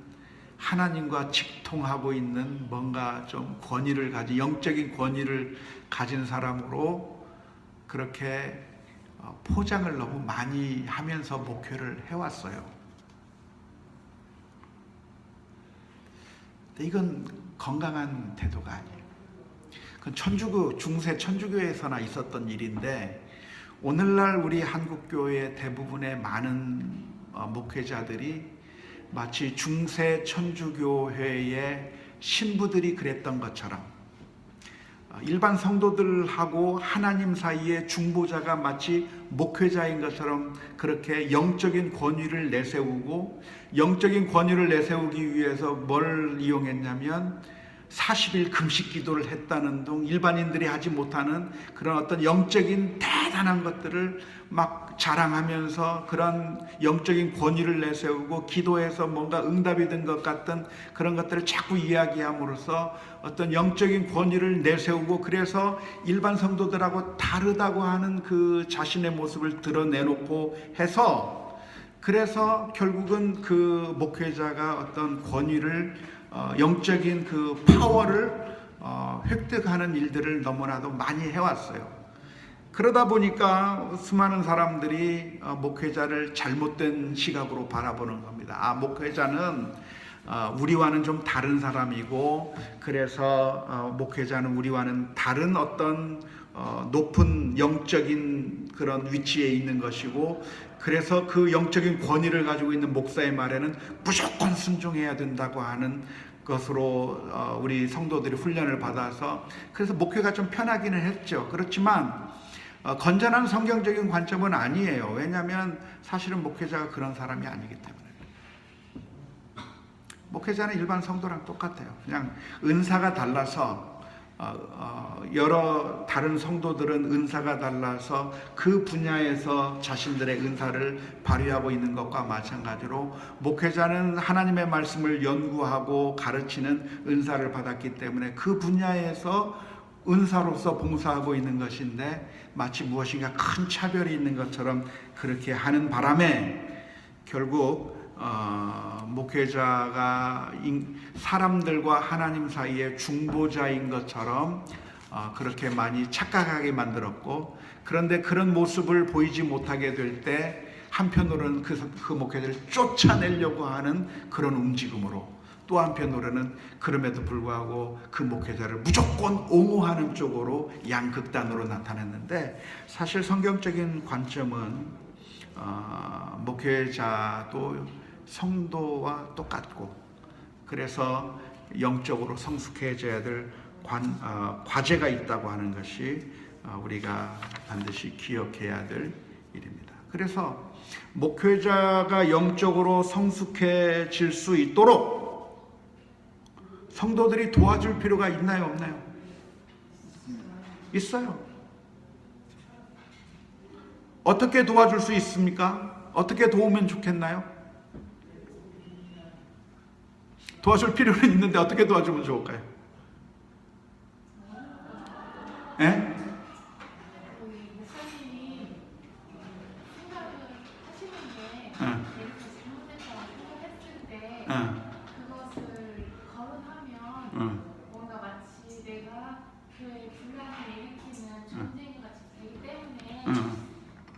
하나님과 직통하고 있는 뭔가 좀 권위를 가진, 영적인 권위를 가진 사람으로 그렇게 포장을 너무 많이 하면서 목회를 해왔어요. 근데 이건 건강한 태도가 아니에요. 그건 중세 천주교에서나 있었던 일인데, 오늘날 우리 한국교회 대부분의 많은 목회자들이 마치 중세 천주교회의 신부들이 그랬던 것처럼 일반 성도들하고 하나님 사이의 중보자가 마치 목회자인 것처럼 그렇게 영적인 권위를 내세우고, 영적인 권위를 내세우기 위해서 뭘 이용했냐면 40일 금식 기도를 했다는 등 일반인들이 하지 못하는 그런 어떤 영적인 대단한 것들을 막 자랑하면서 그런 영적인 권위를 내세우고, 기도해서 뭔가 응답이 된 것 같은 그런 것들을 자꾸 이야기함으로써 어떤 영적인 권위를 내세우고, 그래서 일반 성도들하고 다르다고 하는 그 자신의 모습을 드러내놓고 해서, 그래서 결국은 그 목회자가 어떤 권위를, 영적인 그 파워를 획득하는 일들을 너무나도 많이 해왔어요. 그러다 보니까 수많은 사람들이 목회자를 잘못된 시각으로 바라보는 겁니다. 목회자는 우리와는 좀 다른 사람이고, 그래서 목회자는 우리와는 다른 어떤 높은 영적인 그런 위치에 있는 것이고, 그래서 그 영적인 권위를 가지고 있는 목사의 말에는 무조건 순종해야 된다고 하는 것으로 우리 성도들이 훈련을 받아서, 그래서 목회가 좀 편하기는 했죠. 그렇지만 건전한 성경적인 관점은 아니에요. 왜냐하면 사실은 목회자가 그런 사람이 아니기 때문에. 목회자는 일반 성도랑 똑같아요. 그냥 은사가 달라서 여러 다른 성도들은 은사가 달라서 그 분야에서 자신들의 은사를 발휘하고 있는 것과 마찬가지로, 목회자는 하나님의 말씀을 연구하고 가르치는 은사를 받았기 때문에 그 분야에서 은사로서 봉사하고 있는 것인데, 마치 무엇인가 큰 차별이 있는 것처럼 그렇게 하는 바람에 결국 목회자가 사람들과 하나님 사이의 중보자인 것처럼 그렇게 많이 착각하게 만들었고, 그런데 그런 모습을 보이지 못하게 될 때 한편으로는 그 목회자를 쫓아내려고 하는 그런 움직임으로, 또 한편으로는 그럼에도 불구하고 그 목회자를 무조건 옹호하는 쪽으로 양극단으로 나타냈는데, 사실 성경적인 관점은 목회자도 성도와 똑같고, 그래서 영적으로 성숙해져야 될 과제가 있다고 하는 것이 우리가 반드시 기억해야 될 일입니다. 그래서 목회자가 영적으로 성숙해질 수 있도록 성도들이 도와줄 필요가 있나요, 없나요? 있어요. 어떻게 도와줄 수 있습니까? 어떻게 도우면 좋겠나요? 도와줄 필요는 있는데 어떻게 도와주면 좋을까요? 예? 뭔가 마치 내가 교회 분란을 일으키는 전쟁이 같이 되기 때문에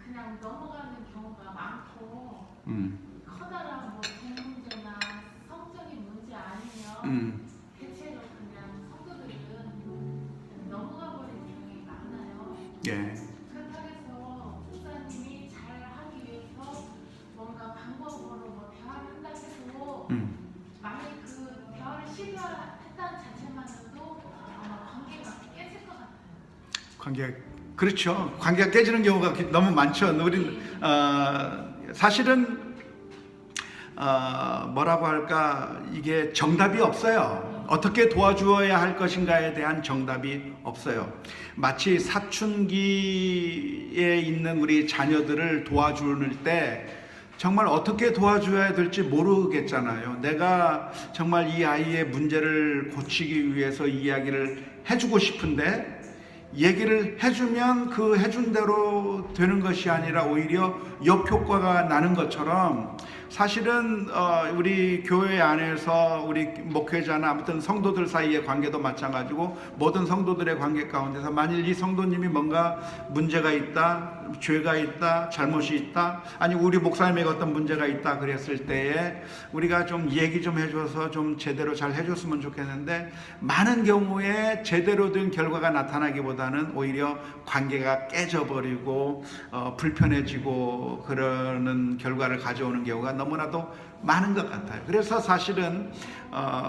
그냥 넘어가는 경우가 많고, 커다란 뭐 돈 문제나 성적인 문제 아니면 대체로 그냥 성도들은 넘어가 버리는 경우가 많아요. 예. 그렇다고 해서 목사님이 그렇죠. 관계가 깨지는 경우가 너무 많죠. 우리 사실은 뭐라고 할까, 이게 정답이 없어요. 어떻게 도와주어야 할 것인가에 대한 정답이 없어요. 마치 사춘기에 있는 우리 자녀들을 도와줄 때 정말 어떻게 도와줘야 될지 모르겠잖아요. 내가 정말 이 아이의 문제를 고치기 위해서 이야기를 해주고 싶은데, 얘기를 해주면 그 해준 대로 되는 것이 아니라 오히려 역효과가 나는 것처럼, 사실은 우리 교회 안에서 우리 목회자나 아무튼 성도들 사이의 관계도 마찬가지고, 모든 성도들의 관계 가운데서 만일 이 성도님이 뭔가 문제가 있다, 죄가 있다, 잘못이 있다, 아니 우리 목사님에게 어떤 문제가 있다 그랬을 때에 우리가 좀 얘기 좀 해줘서 좀 제대로 잘 해줬으면 좋겠는데, 많은 경우에 제대로 된 결과가 나타나기보다는 오히려 관계가 깨져버리고 불편해지고 그러는 결과를 가져오는 경우가 너무나도 많은 것 같아요. 그래서 사실은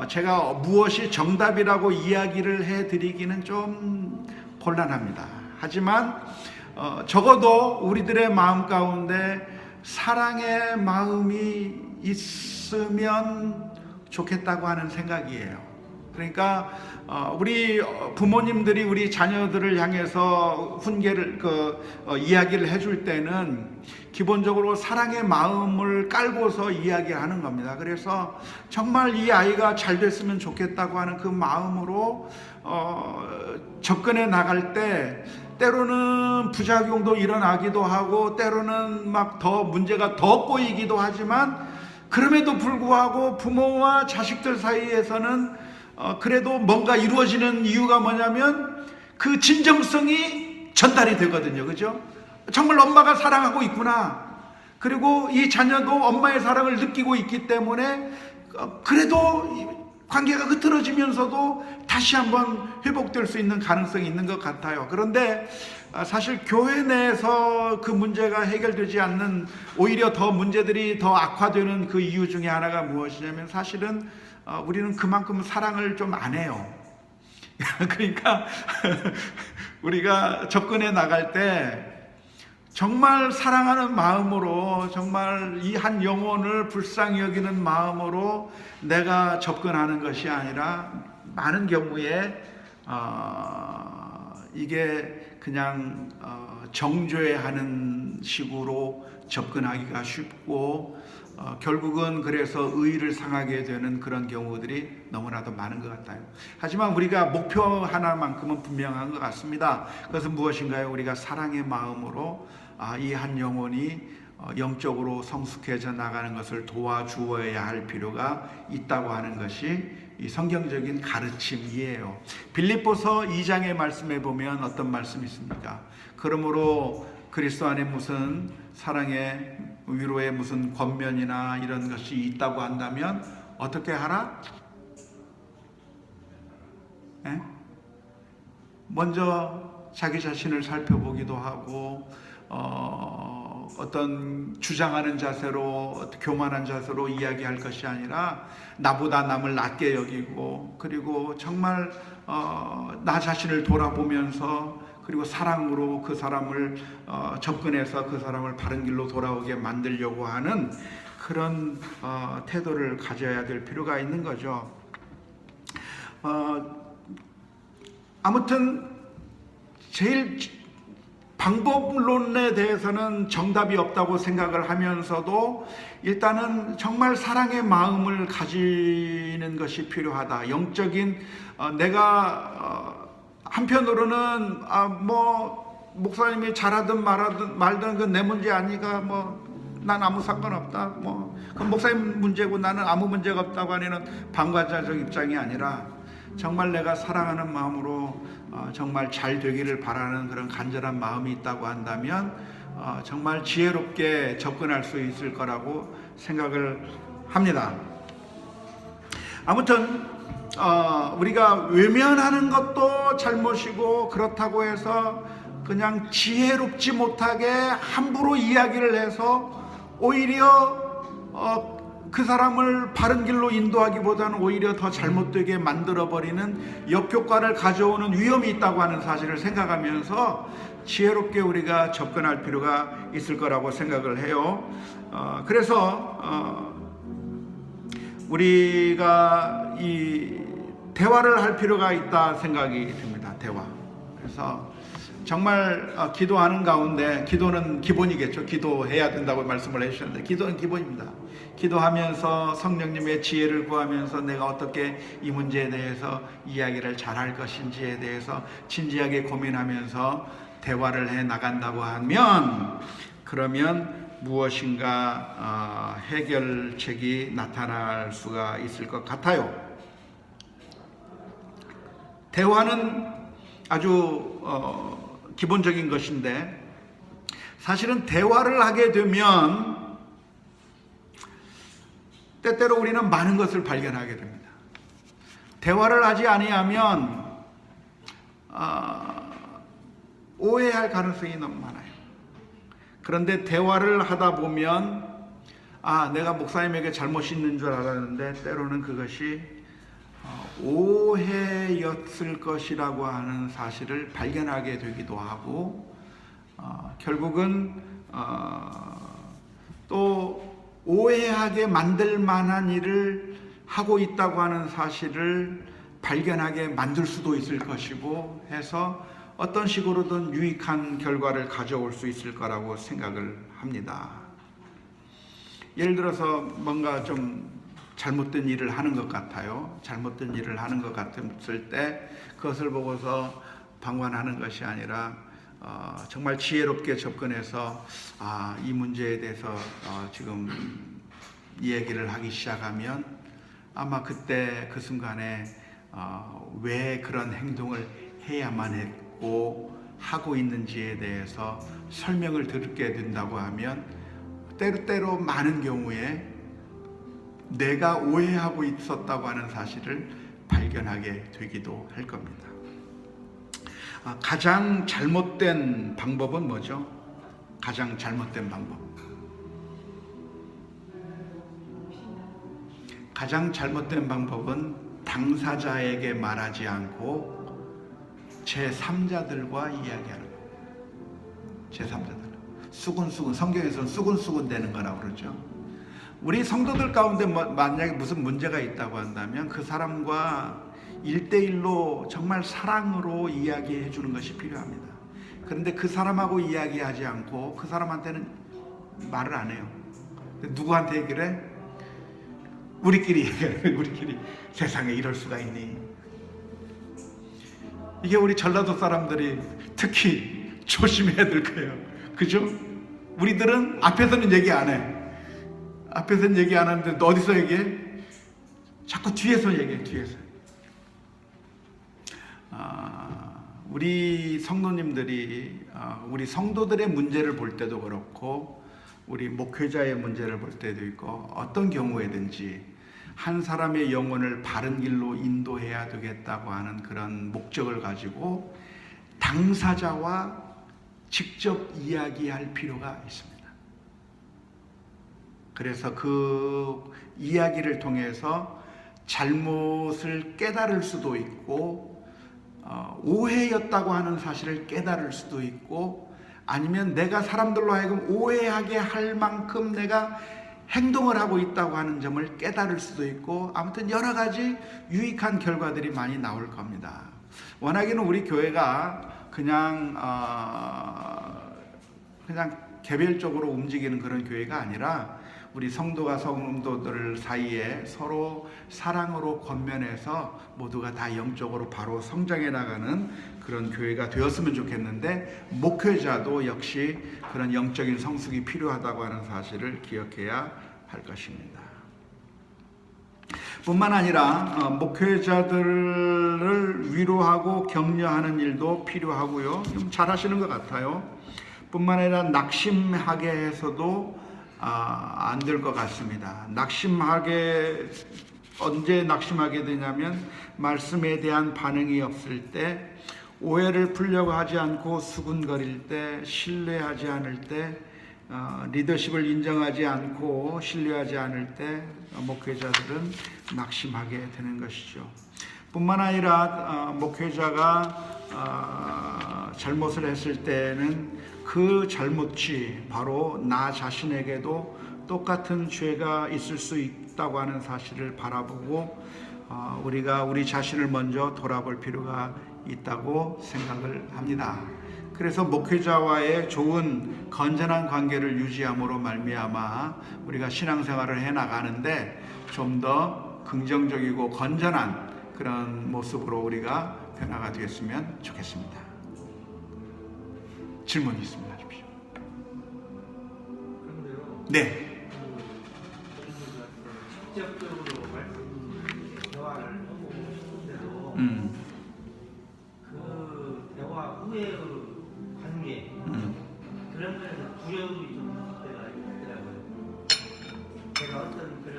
제가 무엇이 정답이라고 이야기를 해드리기는 좀 곤란합니다. 하지만 적어도 우리들의 마음 가운데 사랑의 마음이 있으면 좋겠다고 하는 생각이에요. 그러니까 우리 부모님들이 우리 자녀들을 향해서 훈계를 이야기를 해줄 때는 기본적으로 사랑의 마음을 깔고서 이야기하는 겁니다. 그래서 정말 이 아이가 잘 됐으면 좋겠다고 하는 그 마음으로 접근해 나갈 때 때로는 부작용도 일어나기도 하고, 때로는 막 더 문제가 더 꼬이기도 하지만, 그럼에도 불구하고 부모와 자식들 사이에서는 그래도 뭔가 이루어지는 이유가 뭐냐면 그 진정성이 전달이 되거든요. 그죠? 정말 엄마가 사랑하고 있구나, 그리고 이 자녀도 엄마의 사랑을 느끼고 있기 때문에 그래도 관계가 흐트러지면서도 다시 한번 회복될 수 있는 가능성이 있는 것 같아요. 그런데 사실 교회 내에서 그 문제가 해결되지 않는, 오히려 더 문제들이 더 악화되는 그 이유 중에 하나가 무엇이냐면, 사실은 우리는 그만큼 사랑을 좀 안 해요. 그러니까 우리가 접근해 나갈 때 정말 사랑하는 마음으로, 정말 이 한 영혼을 불쌍히 여기는 마음으로 내가 접근하는 것이 아니라, 많은 경우에 이게 그냥 정죄하는 식으로 접근하기가 쉽고, 결국은 그래서 의의를 상하게 되는 그런 경우들이 너무나도 많은 것 같아요. 하지만 우리가 목표 하나만큼은 분명한 것 같습니다. 그것은 무엇인가요? 우리가 사랑의 마음으로 이 한 영혼이 영적으로 성숙해져 나가는 것을 도와주어야 할 필요가 있다고 하는 것이 이 성경적인 가르침이에요. 빌립보서 2장의 말씀에 보면 어떤 말씀이 있습니까? 그러므로 그리스도 안에 무슨 사랑의 위로의 무슨 권면이나 이런 것이 있다고 한다면 어떻게 하라? 먼저 자기 자신을 살펴보기도 하고, 어떤 주장하는 자세로, 교만한 자세로 이야기할 것이 아니라 나보다 남을 낮게 여기고, 그리고 정말 나 자신을 돌아보면서, 그리고 사랑으로 그 사람을 접근해서 그 사람을 바른 길로 돌아오게 만들려고 하는 그런 태도를 가져야 될 필요가 있는 거죠. 아무튼 제일 방법론에 대해서는 정답이 없다고 생각을 하면서도, 일단은 정말 사랑의 마음을 가지는 것이 필요하다. 영적인 내가 한편으로는 목사님이 잘하든 말든 그 내 문제 아니가, 난 아무 상관없다, 그 목사님 문제고 나는 아무 문제가 없다고 하는 방관자적 입장이 아니라, 정말 내가 사랑하는 마음으로 정말 잘 되기를 바라는 그런 간절한 마음이 있다고 한다면 정말 지혜롭게 접근할 수 있을 거라고 생각을 합니다. 아무튼 우리가 외면하는 것도 잘못이고, 그렇다고 해서 그냥 지혜롭지 못하게 함부로 이야기를 해서 오히려 그 사람을 바른 길로 인도하기보다는 오히려 더 잘못되게 만들어버리는 역효과를 가져오는 위험이 있다고 하는 사실을 생각하면서 지혜롭게 우리가 접근할 필요가 있을 거라고 생각을 해요. 그래서 우리가 이 대화를 할 필요가 있다 생각이 듭니다. 대화. 그래서 정말 기도하는 가운데, 기도는 기본이겠죠. 기도해야 된다고 말씀을 해주셨는데 기도는 기본입니다. 기도하면서 성령님의 지혜를 구하면서 내가 어떻게 이 문제에 대해서 이야기를 잘할 것인지에 대해서 진지하게 고민하면서 대화를 해 나간다고 하면, 그러면 무엇인가 해결책이 나타날 수가 있을 것 같아요. 대화는 아주 기본적인 것인데, 사실은 대화를 하게 되면 때때로 우리는 많은 것을 발견하게 됩니다. 대화를 하지 아니하면 오해할 가능성이 너무 많아요. 그런데 대화를 하다 보면 내가 목사님에게 잘못이 있는 줄 알았는데 때로는 그것이 오해였을 것이라고 하는 사실을 발견하게 되기도 하고, 결국은 또 오해하게 만들 만한 일을 하고 있다고 하는 사실을 발견하게 만들 수도 있을 것이고 해서 어떤 식으로든 유익한 결과를 가져올 수 있을 거라고 생각을 합니다. 예를 들어서 뭔가 좀 잘못된 일을 하는 것 같아요. 잘못된 일을 하는 것 같았을 때 그것을 보고서 방관하는 것이 아니라 정말 지혜롭게 접근해서 이 문제에 대해서 지금 이 얘기를 하기 시작하면 아마 그때 그 순간에 왜 그런 행동을 해야만 했고 하고 있는지에 대해서 설명을 듣게 된다고 하면 때로 많은 경우에 내가 오해하고 있었다고 하는 사실을 발견하게 되기도 할 겁니다. 가장 잘못된 방법은 뭐죠? 가장 잘못된 방법. 가장 잘못된 방법은 당사자에게 말하지 않고 제3자들과 이야기하는 거. 제3자들. 수군수군, 성경에서는 수군수군 되는 거라고 그러죠. 우리 성도들 가운데 만약에 무슨 문제가 있다고 한다면 그 사람과 1대1로 정말 사랑으로 이야기해 주는 것이 필요합니다. 그런데 그 사람하고 이야기하지 않고 그 사람한테는 말을 안 해요. 누구한테 얘기를 해? 우리끼리 얘기해. 우리끼리. 세상에 이럴 수가 있니? 이게 우리 전라도 사람들이 특히 조심해야 될 거예요. 그죠? 우리들은 앞에서는 얘기 안 해. 앞에서는 얘기 안 하는데 너 어디서 얘기해? 자꾸 뒤에서 얘기해. 뒤에서. 우리 성도님들이 우리 성도들의 문제를 볼 때도 그렇고 우리 목회자의 문제를 볼 때도 있고 어떤 경우에든지 한 사람의 영혼을 바른 길로 인도해야 되겠다고 하는 그런 목적을 가지고 당사자와 직접 이야기할 필요가 있습니다. 그래서 그 이야기를 통해서 잘못을 깨달을 수도 있고 오해였다고 하는 사실을 깨달을 수도 있고 아니면 내가 사람들로 하여금 오해하게 할 만큼 내가 행동을 하고 있다고 하는 점을 깨달을 수도 있고 아무튼 여러 가지 유익한 결과들이 많이 나올 겁니다. 워낙에는 우리 교회가 그냥 개별적으로 움직이는 그런 교회가 아니라 우리 성도가 성도들 사이에 서로 사랑으로 권면해서 모두가 다 영적으로 바로 성장해 나가는 그런 교회가 되었으면 좋겠는데 목회자도 역시 그런 영적인 성숙이 필요하다고 하는 사실을 기억해야 할 것입니다. 뿐만 아니라 목회자들을 위로하고 격려하는 일도 필요하고요. 좀 잘하시는 것 같아요. 뿐만 아니라 낙심하게 해서도 안 될 것 같습니다. 언제 낙심하게 되냐면 말씀에 대한 반응이 없을 때, 오해를 풀려고 하지 않고 수군거릴 때, 신뢰하지 않을 때, 리더십을 인정하지 않고 신뢰하지 않을 때 목회자들은 낙심하게 되는 것이죠. 뿐만 아니라 목회자가 잘못을 했을 때는 그 잘못이 바로 나 자신에게도 똑같은 죄가 있을 수 있다고 하는 사실을 바라보고 우리가 우리 자신을 먼저 돌아볼 필요가 있다고 생각을 합니다. 그래서 목회자와의 좋은 건전한 관계를 유지함으로 말미암아 우리가 신앙생활을 해나가는데 좀 더 긍정적이고 건전한 그런 모습으로 우리가 변화가 되었으면 좋겠습니다. 질문 있습니다. 주십시오. 네. 직접적으로 대화를 하고 싶은데도 그 대화 후의 관계 그런 면에서 두려움이 좀 때가 있더라고요. 제가 어떤 그런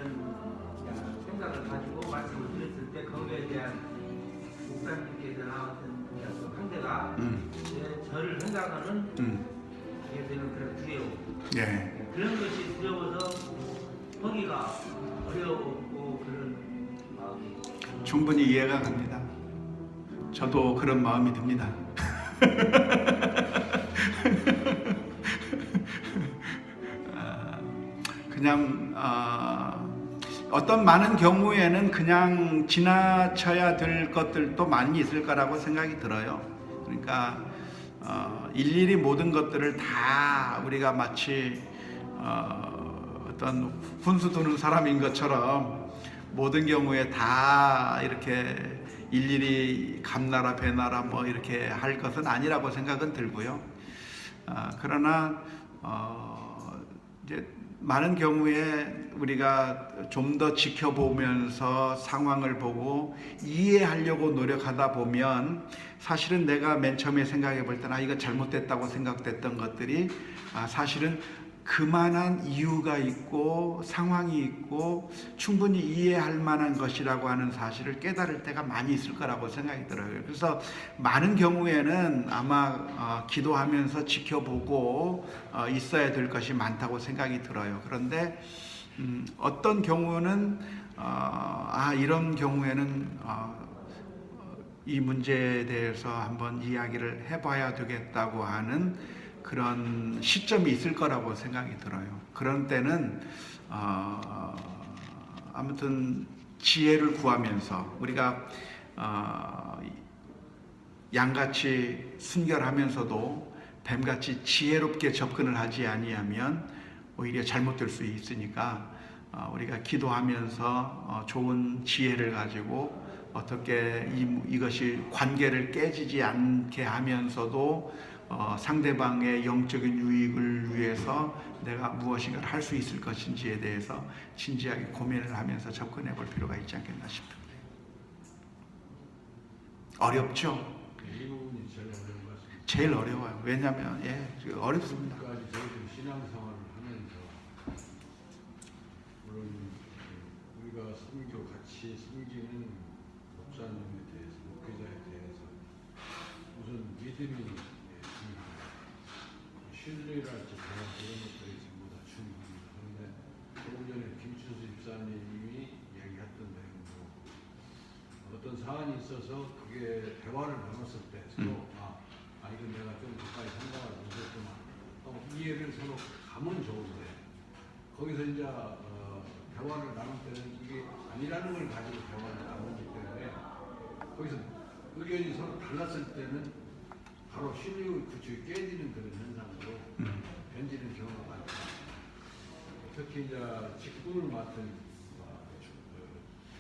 생각을 가지고 말씀을 드렸을 때 거기에 대한 목사님께서나 어떤 그 상대가 저를 생각하는 그게 되는 그런 두려움. 네. 그런 것이 두려워서 하기가 어려웠고 그런 마음이 충분히 이해가 갑니다. 저도 그런 마음이 듭니다. 그냥 어떤 많은 경우에는 그냥 지나쳐야 될 것들도 많이 있을 거라고 생각이 들어요. 그러니까 일일이 모든 것들을 다 우리가 마치 어떤 훈수 두는 사람인 것처럼 모든 경우에 다 이렇게 일일이 감나라 배나라 뭐 이렇게 할 것은 아니라고 생각은 들고요. 그러나 이제 많은 경우에 우리가 좀 더 지켜보면서 상황을 보고 이해하려고 노력하다 보면 사실은 내가 맨 처음에 생각해 볼 때는 이거 잘못됐다고 생각됐던 것들이 사실은 그만한 이유가 있고 상황이 있고 충분히 이해할 만한 것이라고 하는 사실을 깨달을 때가 많이 있을 거라고 생각이 들어요. 그래서 많은 경우에는 아마 기도하면서 지켜보고 있어야 될 것이 많다고 생각이 들어요. 그런데 어떤 경우는 이런 경우에는 이 문제에 대해서 한번 이야기를 해봐야 되겠다고 하는 그런 시점이 있을 거라고 생각이 들어요. 그런 때는 아무튼 지혜를 구하면서 우리가 양같이 순결하면서도 뱀같이 지혜롭게 접근을 하지 아니하면 오히려 잘못될 수 있으니까 우리가 기도하면서 좋은 지혜를 가지고 어떻게 이것이 관계를 깨지지 않게 하면서도 상대방의 영적인 유익을 위해서 내가 무엇인가를 할 수 있을 것인지에 대해서 진지하게 고민을 하면서 접근해 볼 필요가 있지 않겠나 싶습니다. 어렵죠? 이 부분이 제일 어려운 것 같습니다. 제일 어려워요. 왜냐하면 어렵습니다. 지금까지 저희들이 신앙생활을 하면서 물론 우리가 같이 섬기는 목사님에 대해서, 목회자에 대해서 우선 믿음이 중요합니다. 신뢰랄지 이런 것들이 전부 다 중요합니다. 그런데 조금 전에 김춘수 집사님이 이야기했던 내용도 어떤 사안이 있어서 그게 대화를 나눴을 때 서로 이건 내가 좀 가까이 생각을 못했구나 또 이해를 서로 가면 좋은데 거기서 이제 대화를 나눌 때는 이게 아니라는 걸 가지고 대화를 나누기 때문에 거기서 의견이 서로 달랐을 때는 바로 신뢰 구축이 깨지는 그런 현상으로 변지는 경우가 많다. 특히 이제 직분을 맡은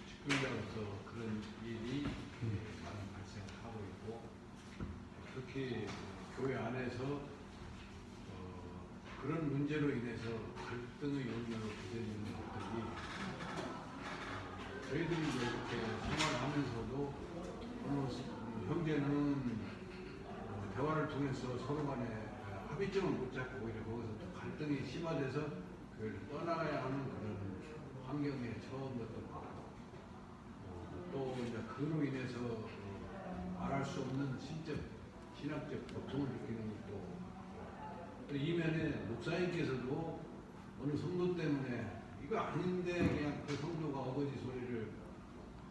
직분자로서 그런 일이 많이 발생하고 있고 특히 교회 안에서 그런 문제로 인해서 갈등의 요인으로 부딪히는 것들이 저희들이 이렇게 생활하면서도 형제는 대화를 통해서 서로 간에 합의점을 못 잡고 오히려 거기서 또 갈등이 심화돼서 그걸 떠나야 하는 그런 환경에 처음부터 또 이제 그로 인해서 말할 수 없는 신적 신학적 고통을 느끼는 것도 또 이면에 목사님께서도 어느 성도 때문에 이거 아닌데 그냥 그 성도가 아버지 소리를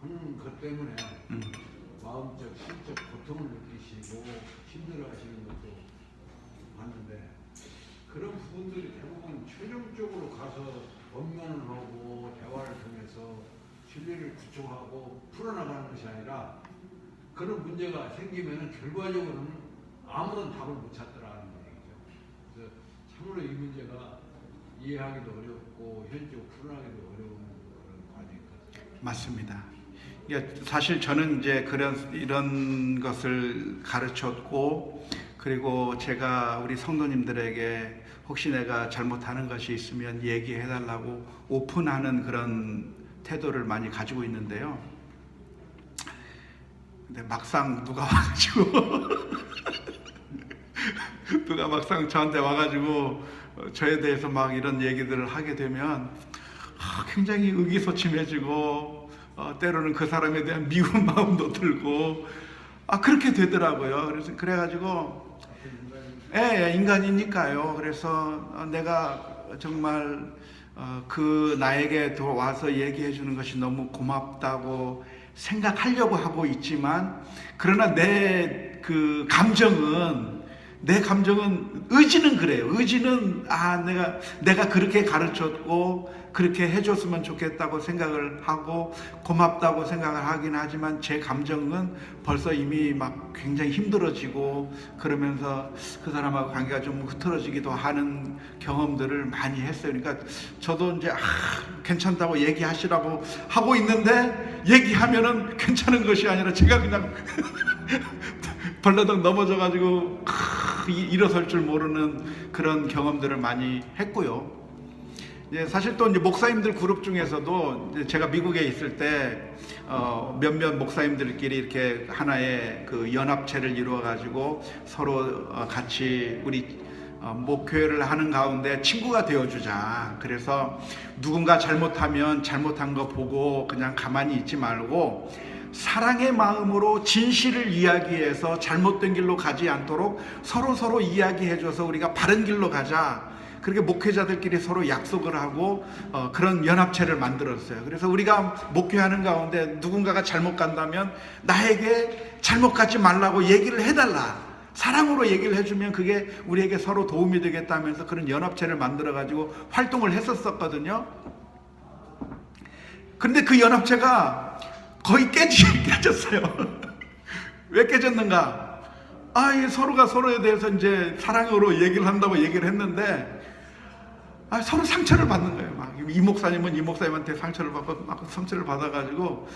하는 것 때문에 마음적, 심적 고통을 느끼시고 힘들어하시는 것도 봤는데, 그런 부분들이 대부분 최종적으로 가서 원면을 하고 대화를 통해서 신뢰를 구축하고 풀어나가는 것이 아니라, 그런 문제가 생기면 결과적으로는 아무런 답을 못 찾더라는 얘기죠. 그래서 참으로 이 문제가 이해하기도 어렵고 현실적으로 풀어나가기도 어려운 그런 과정인 것 같습니다. 맞습니다. 사실 저는 이제 이런 것을 가르쳤고, 그리고 제가 우리 성도님들에게 혹시 내가 잘못하는 것이 있으면 얘기해달라고 오픈하는 그런 태도를 많이 가지고 있는데요. 근데 막상 누가 막상 저한테 와가지고 저에 대해서 막 이런 얘기들을 하게 되면 굉장히 의기소침해지고, 때로는 그 사람에 대한 미운 마음도 들고, 그렇게 되더라고요. 그래가지고 인간이니까요. 그래서 내가 정말 그 나에게 와서 얘기해 주는 것이 너무 고맙다고 생각하려고 하고 있지만, 그러나 내 감정은 의지는 그래요. 의지는 내가 그렇게 가르쳤고 그렇게 해줬으면 좋겠다고 생각을 하고 고맙다고 생각을 하긴 하지만, 제 감정은 벌써 이미 막 굉장히 힘들어지고, 그러면서 그 사람하고 관계가 좀 흐트러지기도 하는 경험들을 많이 했어요. 그러니까 저도 이제 괜찮다고 얘기하시라고 하고 있는데, 얘기하면은 괜찮은 것이 아니라 제가 그냥 벌러덩 넘어져가지고 일어설 줄 모르는 그런 경험들을 많이 했고요. 사실 또 이제 목사님들 그룹 중에서도 제가 미국에 있을 때 몇몇 목사님들끼리 이렇게 하나의 그 연합체를 이루어가지고 서로 같이 우리 목회를 하는 가운데 친구가 되어주자. 그래서 누군가 잘못하면 잘못한 거 보고 그냥 가만히 있지 말고 사랑의 마음으로 진실을 이야기해서 잘못된 길로 가지 않도록 서로 이야기해줘서 우리가 바른 길로 가자. 그렇게 목회자들끼리 서로 약속을 하고 그런 연합체를 만들었어요. 그래서 우리가 목회하는 가운데 누군가가 잘못 간다면 나에게 잘못 가지 말라고 얘기를 해달라. 사랑으로 얘기를 해주면 그게 우리에게 서로 도움이 되겠다면서 그런 연합체를 만들어가지고 활동을 했었거든요. 그런데 그 연합체가 거의 깨졌어요. 왜 깨졌는가? 서로가 서로에 대해서 이제 사랑으로 얘기를 한다고 얘기를 했는데, 서로 상처를 받는 거예요. 막 이 목사님은 이 목사님한테 상처를 받고 막 상처를 받아가지고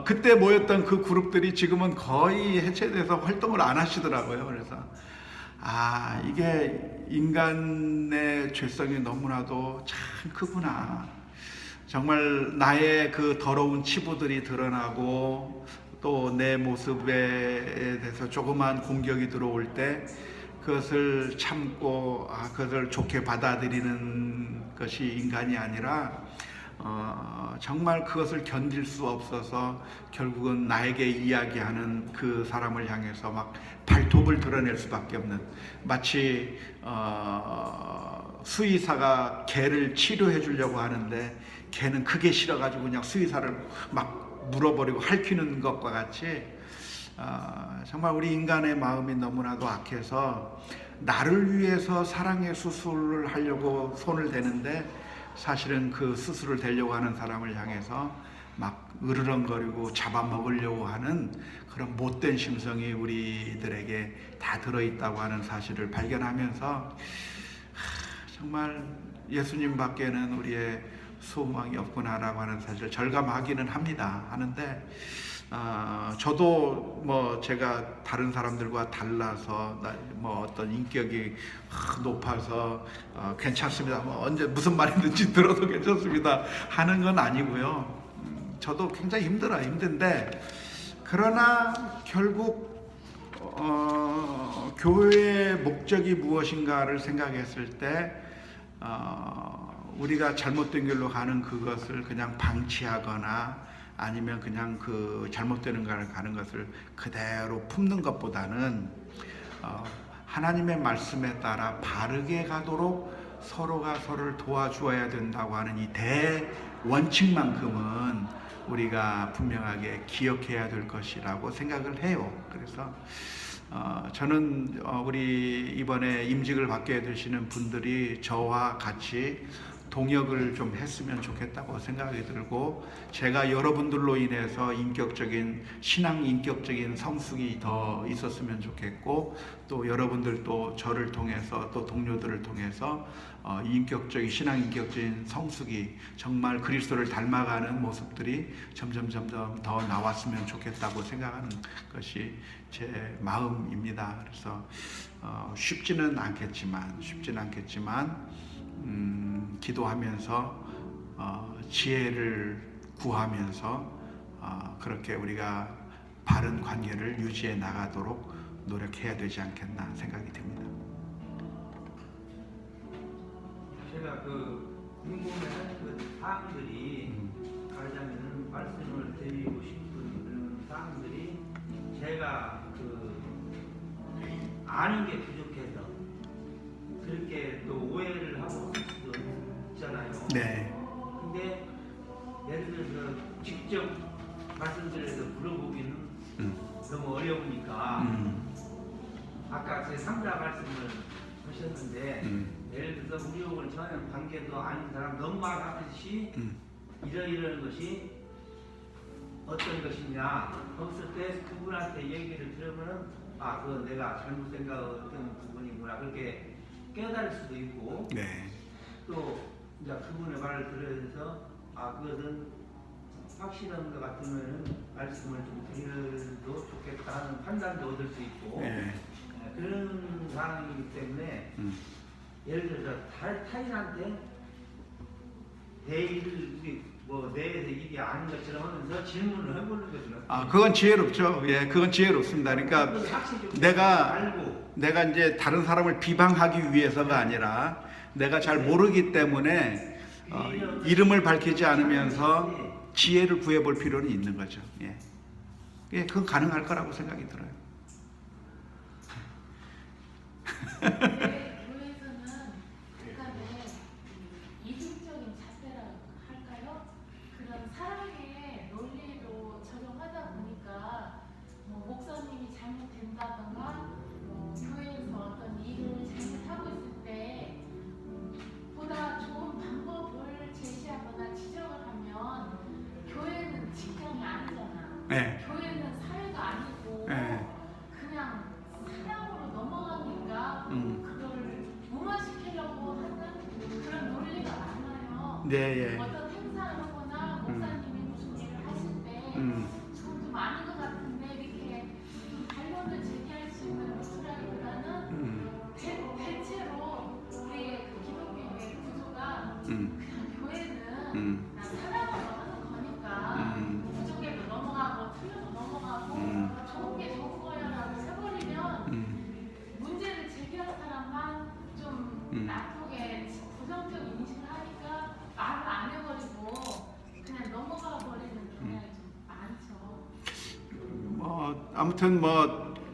그때 모였던 그 그룹들이 지금은 거의 해체돼서 활동을 안 하시더라고요. 그래서 이게 인간의 죄성이 너무나도 참 크구나. 정말 나의 그 더러운 치부들이 드러나고 또 내 모습에 대해서 조그만 공격이 들어올 때 그것을 참고 그것을 좋게 받아들이는 것이 인간이 아니라 정말 그것을 견딜 수 없어서 결국은 나에게 이야기하는 그 사람을 향해서 막 발톱을 드러낼 수밖에 없는, 마치 수의사가 개를 치료해 주려고 하는데 개는 크게 싫어가지고 그냥 수의사를 막 물어버리고 핥히는 것과 같이 정말 우리 인간의 마음이 너무나도 악해서 나를 위해서 사랑의 수술을 하려고 손을 대는데, 사실은 그 수술을 대려고 하는 사람을 향해서 막 으르렁거리고 잡아먹으려고 하는 그런 못된 심성이 우리들에게 다 들어있다고 하는 사실을 발견하면서 정말 예수님 밖에는 우리의 소망이 없구나라고 하는 사실을 절감하기는 하는데, 저도 뭐 제가 다른 사람들과 달라서 뭐 어떤 인격이 높아서 괜찮습니다, 뭐 언제 무슨 말이든지 들어도 괜찮습니다 하는 건 아니고요. 저도 굉장히 힘든데, 그러나 결국 교회의 목적이 무엇인가를 생각했을 때 우리가 잘못된 길로 가는 그것을 그냥 방치하거나 아니면 그냥 그 잘못되는 길을 가는 것을 그대로 품는 것보다는 하나님의 말씀에 따라 바르게 가도록 서로가 서로를 도와주어야 된다고 하는 이 대원칙만큼은 우리가 분명하게 기억해야 될 것이라고 생각을 해요. 그래서 저는 우리 이번에 임직을 받게 되시는 분들이 저와 같이 동역을 좀 했으면 좋겠다고 생각이 들고, 제가 여러분들로 인해서 신앙 인격적인 성숙이 더 있었으면 좋겠고, 또 여러분들도 저를 통해서 또 동료들을 통해서 인격적인 신앙 인격적인 성숙이 정말 그리스도를 닮아가는 모습들이 점점 더 나왔으면 좋겠다고 생각하는 것이 제 마음입니다. 그래서 쉽지는 않겠지만 기도하면서 지혜를 구하면서 그렇게 우리가 바른 관계를 유지해 나가도록 노력해야 되지 않겠나 생각이 됩니다. 제가 궁금해하는 사항들이 가자면 말씀을 드리고 싶은 그런 사항들이 제가 아는 게 부족해서 그렇게 또 오해를 하고 있잖아요. 네. 근데 예를 들어서 직접 말씀드려서 물어보기는 너무 어려우니까 아까 제 3자 말씀을 하셨는데 예를 들어서 우리하고는 전혀 관계도 아닌 사람 너무 말하듯이 이러이러한 것이 어떤 것이냐 없을 때 그분한테 얘기를 들으면 그건 내가 잘못 생각했던 부분이구나 그렇게 깨달을 수도 있고 네. 또 이제 그분의 말을 들으면서 그것은 확실한 것 같으면 말씀을 좀 드려도 좋겠다 하는 판단도 얻을 수 있고 네. 그런 상황이기 때문에 예를 들어서 타인한테 내 일을 내 일이 아닌 것처럼 하면서 질문을 해보는 거죠. 그건 지혜롭죠. 예, 그건 지혜롭습니다. 그러니까 내가 이제 다른 사람을 비방하기 위해서가 아니라 내가 잘 모르기 때문에 이름을 밝히지 않으면서 지혜를 구해볼 필요는 있는 거죠. 예, 그건 가능할 거라고 생각이 들어요. 교회에서는 약간의 이중적인 자세라고 할까요? 그런 사랑의 논리로 적용하다 보니까 목사님이 잘못된다던가 교회에서 어떤 일을 잘못하고 있을 때 보다 좋은 방법을 제시하거나 지적을 하면 교회는 직장이 아니잖아. 네. 교회는 사회가 아니고 네. 그냥 사랑으로 넘어가니까 그걸 무마시키려고 하는 그런 논리가 많아요. 네, 예. 어떤 행사를 하거나 목사님이 무슨 일을 하실 때 좀 아닌 것 같은데 이렇게 반론을 제기할 수 있는 루트라기보다는 대체로 우리의 기독교의 구조가 그냥 교회는 그냥 사랑으로 하는 거니까 부족해도 넘어가고 틀려도 넘어가고 좋은 게 좋은 거야라고 해버리면 문제를 제기한 사람만 좀 나쁘게 부정적인 인식을 하니까 말을 안 해버리고 그냥 넘어가 버리는 경향이 좀 많죠. 아무튼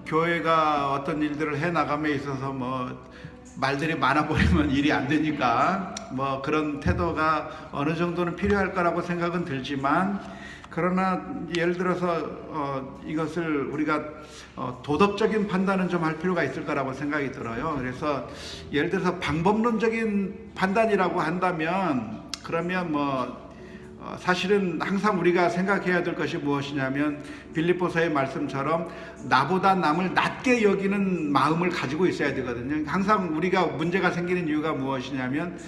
교회가 어떤 일들을 해 나감에 있어서 말들이 많아 버리면 일이 안 되니까 그런 태도가 어느 정도는 필요할 거라고 생각은 들지만, 그러나 예를 들어서 이것을 우리가 도덕적인 판단은 좀 할 필요가 있을 거라고 생각이 들어요. 그래서 예를 들어서 방법론적인 판단이라고 한다면, 그러면 사실은 항상 우리가 생각해야 될 것이 무엇이냐면 빌립보서의 말씀처럼 나보다 남을 낮게 여기는 마음을 가지고 있어야 되거든요. 항상 우리가 문제가 생기는 이유가 무엇이냐면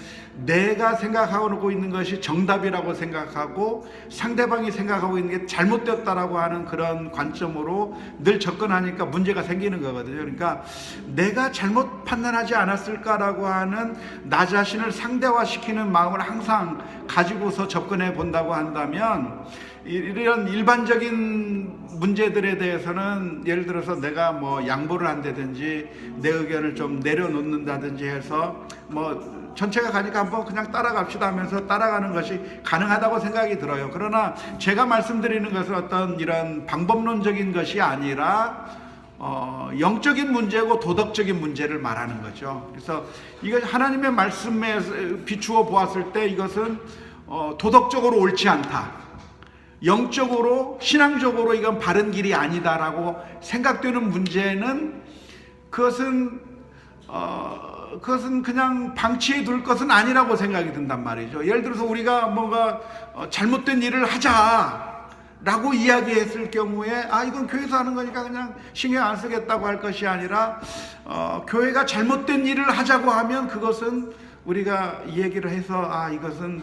내가 생각하고 있는 것이 정답이라고 생각하고 상대방이 생각하고 있는 게 잘못되었다라고 하는 그런 관점으로 늘 접근하니까 문제가 생기는 거거든요. 그러니까 내가 잘못 판단하지 않았을까라고 하는 나 자신을 상대화시키는 마음을 항상 가지고서 접근해 본다고 한다면, 이런 일반적인 문제들에 대해서는 예를 들어서 내가 양보를 한다든지 내 의견을 좀 내려놓는다든지 해서 전체가 가니까 한번 그냥 따라갑시다 하면서 따라가는 것이 가능하다고 생각이 들어요. 그러나 제가 말씀드리는 것은 어떤 이런 방법론적인 것이 아니라 영적인 문제고 도덕적인 문제를 말하는 거죠. 그래서 이거 하나님의 말씀에 비추어 보았을 때 이것은 도덕적으로 옳지 않다, 영적으로 신앙적으로 이건 바른 길이 아니다라고 생각되는 문제는 그것은 그냥 방치해 둘 것은 아니라고 생각이 든단 말이죠. 예를 들어서 우리가 뭔가 잘못된 일을 하자라고 이야기했을 경우에 이건 교회에서 하는 거니까 그냥 신경 안 쓰겠다고 할 것이 아니라 교회가 잘못된 일을 하자고 하면 그것은 우리가 이 얘기를 해서 이것은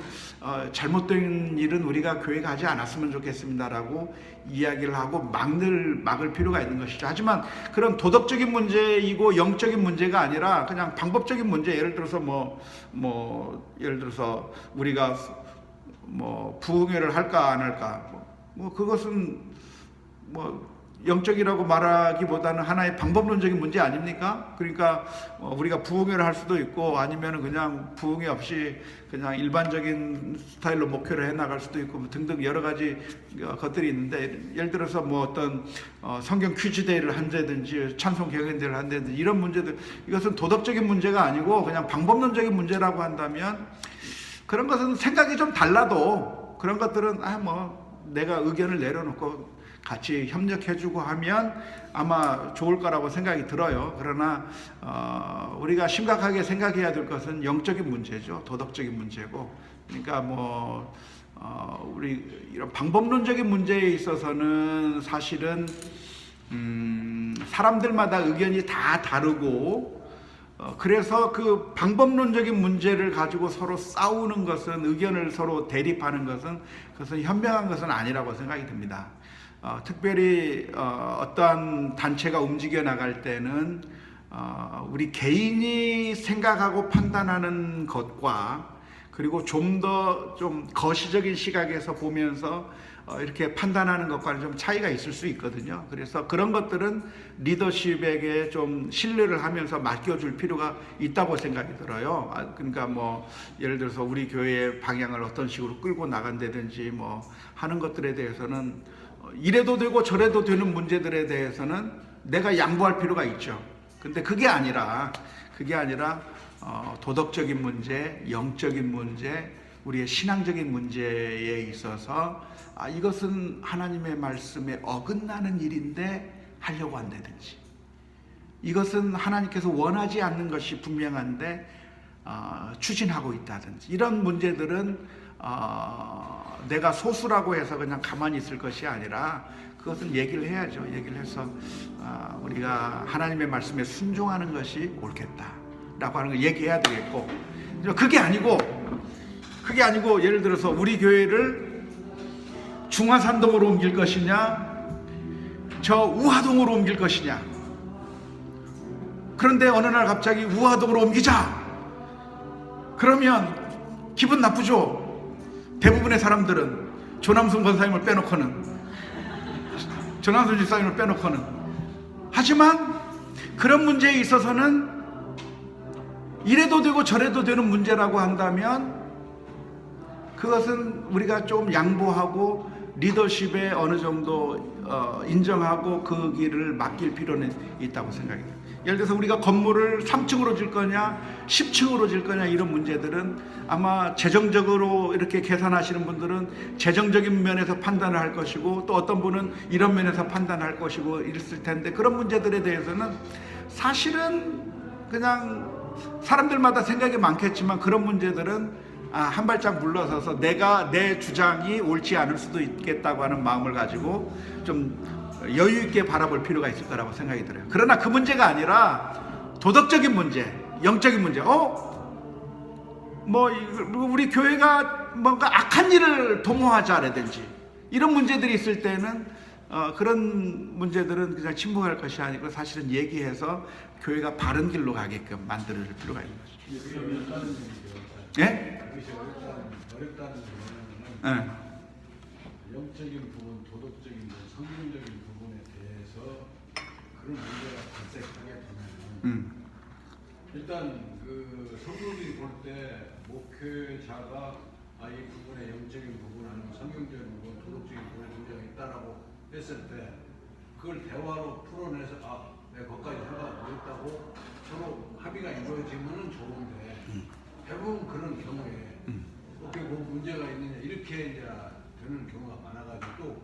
잘못된 일은 우리가 교회가 하지 않았으면 좋겠습니다라고 이야기를 하고 막을 필요가 있는 것이죠. 하지만 그런 도덕적인 문제이고 영적인 문제가 아니라 그냥 방법적인 문제, 예를 들어서 예를 들어서 우리가 부흥회를 할까 안 할까, 그것은 영적이라고 말하기보다는 하나의 방법론적인 문제 아닙니까? 그러니까 우리가 부흥회를 할 수도 있고 아니면 그냥 부흥회 없이 그냥 일반적인 스타일로 목회를 해나갈 수도 있고 등등 여러 가지 것들이 있는데, 예를 들어서 어떤 성경 퀴즈 대회를 한다든지 찬송 경연대회를 한다든지 이런 문제들, 이것은 도덕적인 문제가 아니고 그냥 방법론적인 문제라고 한다면 그런 것은 생각이 좀 달라도 그런 것들은 내가 의견을 내려놓고 같이 협력해주고 하면 아마 좋을 거라고 생각이 들어요. 그러나 우리가 심각하게 생각해야 될 것은 영적인 문제죠. 도덕적인 문제고. 그러니까 우리 이런 방법론적인 문제에 있어서는 사실은 사람들마다 의견이 다 다르고, 그래서 그 방법론적인 문제를 가지고 서로 싸우는 것은, 의견을 서로 대립하는 것은 그것은 현명한 것은 아니라고 생각이 듭니다. 특별히 어떠한 단체가 움직여 나갈 때는 우리 개인이 생각하고 판단하는 것과 그리고 좀 거시적인 시각에서 보면서 이렇게 판단하는 것과는 좀 차이가 있을 수 있거든요. 그래서 그런 것들은 리더십에게 좀 신뢰를 하면서 맡겨줄 필요가 있다고 생각이 들어요. 그러니까 예를 들어서 우리 교회의 방향을 어떤 식으로 끌고 나간다든지 하는 것들에 대해서는 이래도 되고 저래도 되는 문제들에 대해서는 내가 양보할 필요가 있죠. 근데 그게 아니라 도덕적인 문제, 영적인 문제, 우리의 신앙적인 문제에 있어서 이것은 하나님의 말씀에 어긋나는 일인데 하려고 한다든지, 이것은 하나님께서 원하지 않는 것이 분명한데 추진하고 있다든지, 이런 문제들은 내가 소수라고 해서 그냥 가만히 있을 것이 아니라 그것은 얘기를 해야죠. 얘기를 해서 우리가 하나님의 말씀에 순종하는 것이 옳겠다라고 하는 걸 얘기해야 되겠고, 그게 아니고 예를 들어서 우리 교회를 중화산동으로 옮길 것이냐 저 우화동으로 옮길 것이냐, 그런데 어느 날 갑자기 우화동으로 옮기자 그러면 기분 나쁘죠. 대부분의 사람들은 조남순 권사님을 빼놓고는, 조남순 집사님을 빼놓고는. 하지만 그런 문제에 있어서는 이래도 되고 저래도 되는 문제라고 한다면 그것은 우리가 좀 양보하고 리더십에 어느 정도 인정하고 그 길을 맡길 필요는 있다고 생각이 돼요. 예를 들어서 우리가 건물을 3층으로 질 거냐 10층으로 질 거냐, 이런 문제들은 아마 재정적으로 이렇게 계산하시는 분들은 재정적인 면에서 판단을 할 것이고, 또 어떤 분은 이런 면에서 판단할 것이고 이랬을 텐데, 그런 문제들에 대해서는 사실은 그냥 사람들마다 생각이 많겠지만 그런 문제들은 한 발짝 물러서서 내 주장이 옳지 않을 수도 있겠다고 하는 마음을 가지고 좀 여유 있게 바라볼 필요가 있을 거라고 생각이 들어요. 그러나 그 문제가 아니라 도덕적인 문제, 영적인 문제, 우리 교회가 뭔가 악한 일을 도모하자라든지 이런 문제들이 있을 때는 그런 문제들은 그냥 침묵할 것이 아니고 사실은 얘기해서 교회가 바른 길로 가게끔 만들 필요가 있는 것이죠. 예? 어렵다는 거는 네. 영적인 부분, 도덕적인 부분, 성경적인 부분에 대해서 그런 문제가 발생하게 되면 일단 그 성도들이 볼 때 목회자가 이 부분의 영적인 부분 아니면 성경적인 부분, 도덕적인 부분에 문제가 있다라고 했을 때 그걸 대화로 풀어내서 내가 거기까지 생각 못했다고 서로 합의가 이루어지면은 좋은데 대부분 그런 경우에 어떻게 뭐 문제가 있느냐 이렇게 이제 되는 경우가 많아가지고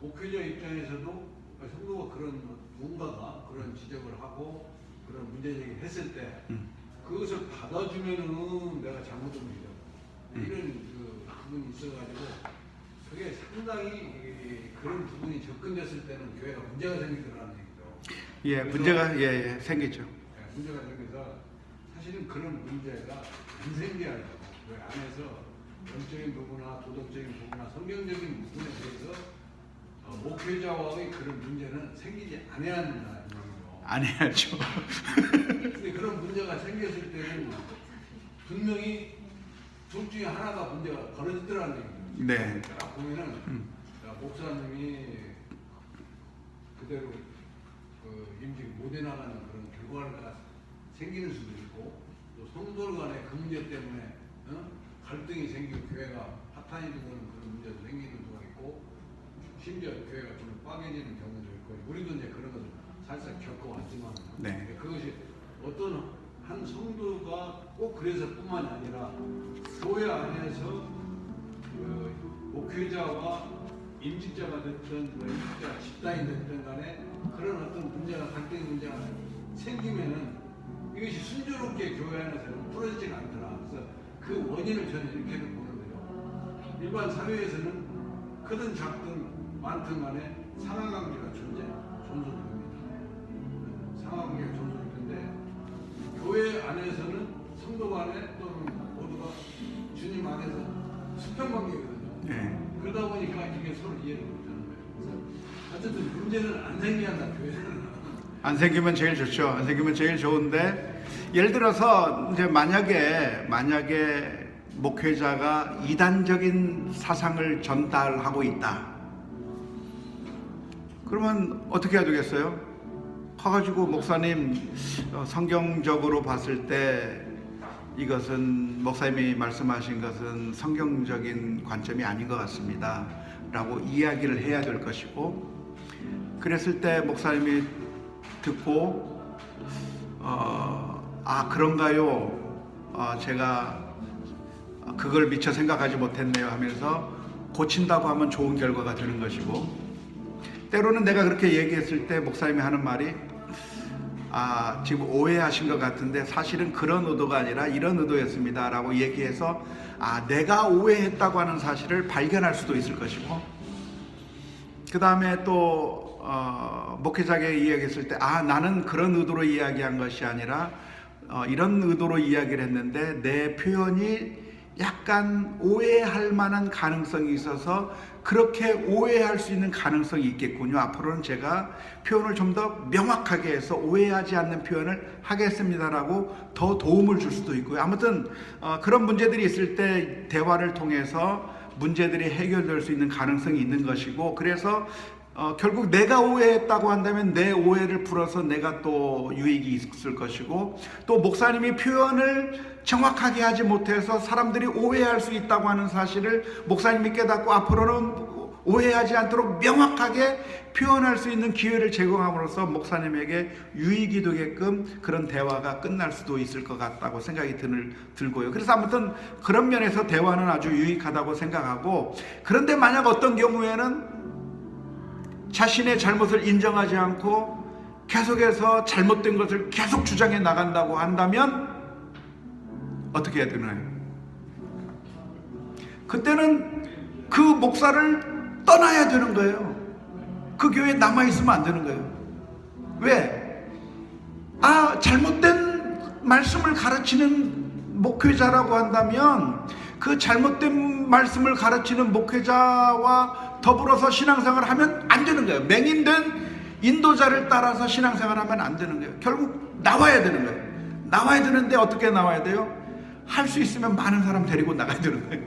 목회자 입장에서도 성도가 그런 누군가가 그런 지적을 하고 그런 문제제기를 했을 때 그것을 받아주면은 내가 잘못한 일이다 이런 그 부분이 있어가지고 그게 상당히 그런 부분이 접근됐을 때는 교회가 문제가 생기더라는 얘기죠. 예, 문제가 생기죠. 예, 문제가 생겨서 사실은 그런 문제가 안 생겨야 돼요. 교회 안에서 영적인 부분이나 도덕적인 부분이나 성경적인 부분에 대해서 목회자와의 그런 문제는 생기지 않아야 한다. 안 해야죠. 근데 그런 문제가 생겼을 때는 분명히 둘 중에 하나가 문제가 벌어지더라는 얘기죠. 네. 딱 보면은 목사님이 그대로 임직 못 해나가는 그런 결과가 생기는 수도 있고 또 성도 간의 그 문제 때문에 갈등이 생기고 교회가 파탄이 되는 그런 문제도 생기는 수가 있고 심지어 교회가 좀 빠개지는 경우도 있고 우리도 이제 그런 것을 살짝 겪어왔지만 네. 그것이 어떤 한 성도가 꼭 그래서뿐만이 아니라 교회 안에서 목회자와 임직자가 됐든 임직자 집단이 됐든 간에 그런 어떤 문제가 갈등 문제가 생기면은 이것이 순조롭게 교회 안에서는 풀어지지가 않더라. 그래서 그 원인을 저는 이렇게 보는 거죠. 일반 사회에서는 크든 작든 많든 간에 상하관계가 존속됩니다. 상하관계가 존속되는데 교회 안에서는 성도 간에 또는 모두가 주님 안에서 수평관계거든요. 네. 그러다 보니까 이게 서로 이해를 못하는 거예요. 그래서 어쨌든 문제는 안 생겨야 한다, 교회는. 안 생기면 제일 좋죠. 안 생기면 제일 좋은데 예를 들어서 이제 만약에 목회자가 이단적인 사상을 전달하고 있다. 그러면 어떻게 해야 되겠어요? 가가지고 목사님 성경적으로 봤을 때 이것은 목사님이 말씀하신 것은 성경적인 관점이 아닌 것 같습니다 라고 이야기를 해야 될 것이고 그랬을 때 목사님이 듣고 그런가요? 제가 그걸 미처 생각하지 못했네요 하면서 고친다고 하면 좋은 결과가 되는 것이고 때로는 내가 그렇게 얘기했을 때 목사님이 하는 말이 지금 오해하신 것 같은데 사실은 그런 의도가 아니라 이런 의도였습니다 라고 얘기해서 내가 오해했다고 하는 사실을 발견할 수도 있을 것이고 그 다음에 또 목회자에게 이야기했을 때 나는 그런 의도로 이야기한 것이 아니라 이런 의도로 이야기를 했는데 내 표현이 약간 오해할 만한 가능성이 있어서 그렇게 오해할 수 있는 가능성이 있겠군요. 앞으로는 제가 표현을 좀 더 명확하게 해서 오해하지 않는 표현을 하겠습니다라고 더 도움을 줄 수도 있고요. 아무튼 그런 문제들이 있을 때 대화를 통해서 문제들이 해결될 수 있는 가능성이 있는 것이고 그래서 결국 내가 오해했다고 한다면 내 오해를 풀어서 내가 또 유익이 있을 것이고 또 목사님이 표현을 정확하게 하지 못해서 사람들이 오해할 수 있다고 하는 사실을 목사님이 깨닫고 앞으로는 오해하지 않도록 명확하게 표현할 수 있는 기회를 제공함으로써 목사님에게 유익이 되게끔 그런 대화가 끝날 수도 있을 것 같다고 생각이 들고요. 그래서 아무튼 그런 면에서 대화는 아주 유익하다고 생각하고 그런데 만약 어떤 경우에는 자신의 잘못을 인정하지 않고 계속해서 잘못된 것을 계속 주장해 나간다고 한다면 어떻게 해야 되나요? 그때는 그 목사를 떠나야 되는 거예요. 그 교회에 남아있으면 안 되는 거예요. 왜? 잘못된 말씀을 가르치는 목회자라고 한다면 그 잘못된 말씀을 가르치는 목회자와 더불어서 신앙생활을 하면 안 되는 거예요. 맹인된 인도자를 따라서 신앙생활을 하면 안 되는 거예요. 결국 나와야 되는 거예요. 나와야 되는데 어떻게 나와야 돼요? 할 수 있으면 많은 사람 데리고 나가야 되는 거예요.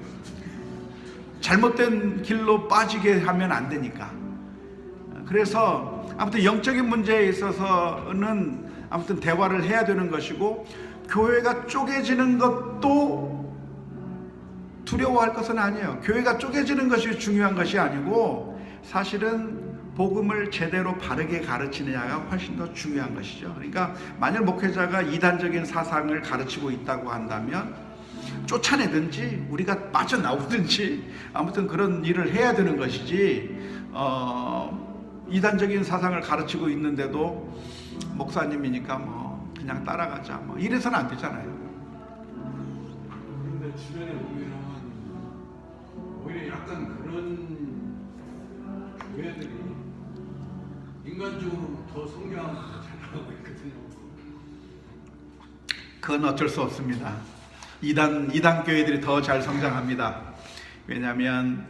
잘못된 길로 빠지게 하면 안 되니까. 그래서 아무튼 영적인 문제에 있어서는 아무튼 대화를 해야 되는 것이고 교회가 쪼개지는 것도 두려워할 것은 아니에요. 교회가 쪼개지는 것이 중요한 것이 아니고 사실은 복음을 제대로 바르게 가르치느냐가 훨씬 더 중요한 것이죠. 그러니까 만약 목회자가 이단적인 사상을 가르치고 있다고 한다면 쫓아내든지 우리가 빠져나오든지 아무튼 그런 일을 해야 되는 것이지, 이단적인 사상을 가르치고 있는데도 목사님이니까 뭐 그냥 따라가자 뭐 이래서는 안 되잖아요. 그런데 주변에 보면은 오히려 약간 그런 교회들이 인간적으로 더 성장하고 잘 나가고 있거든요. 그건 어쩔 수 없습니다. 이단 교회들이 더 잘 성장합니다. 왜냐하면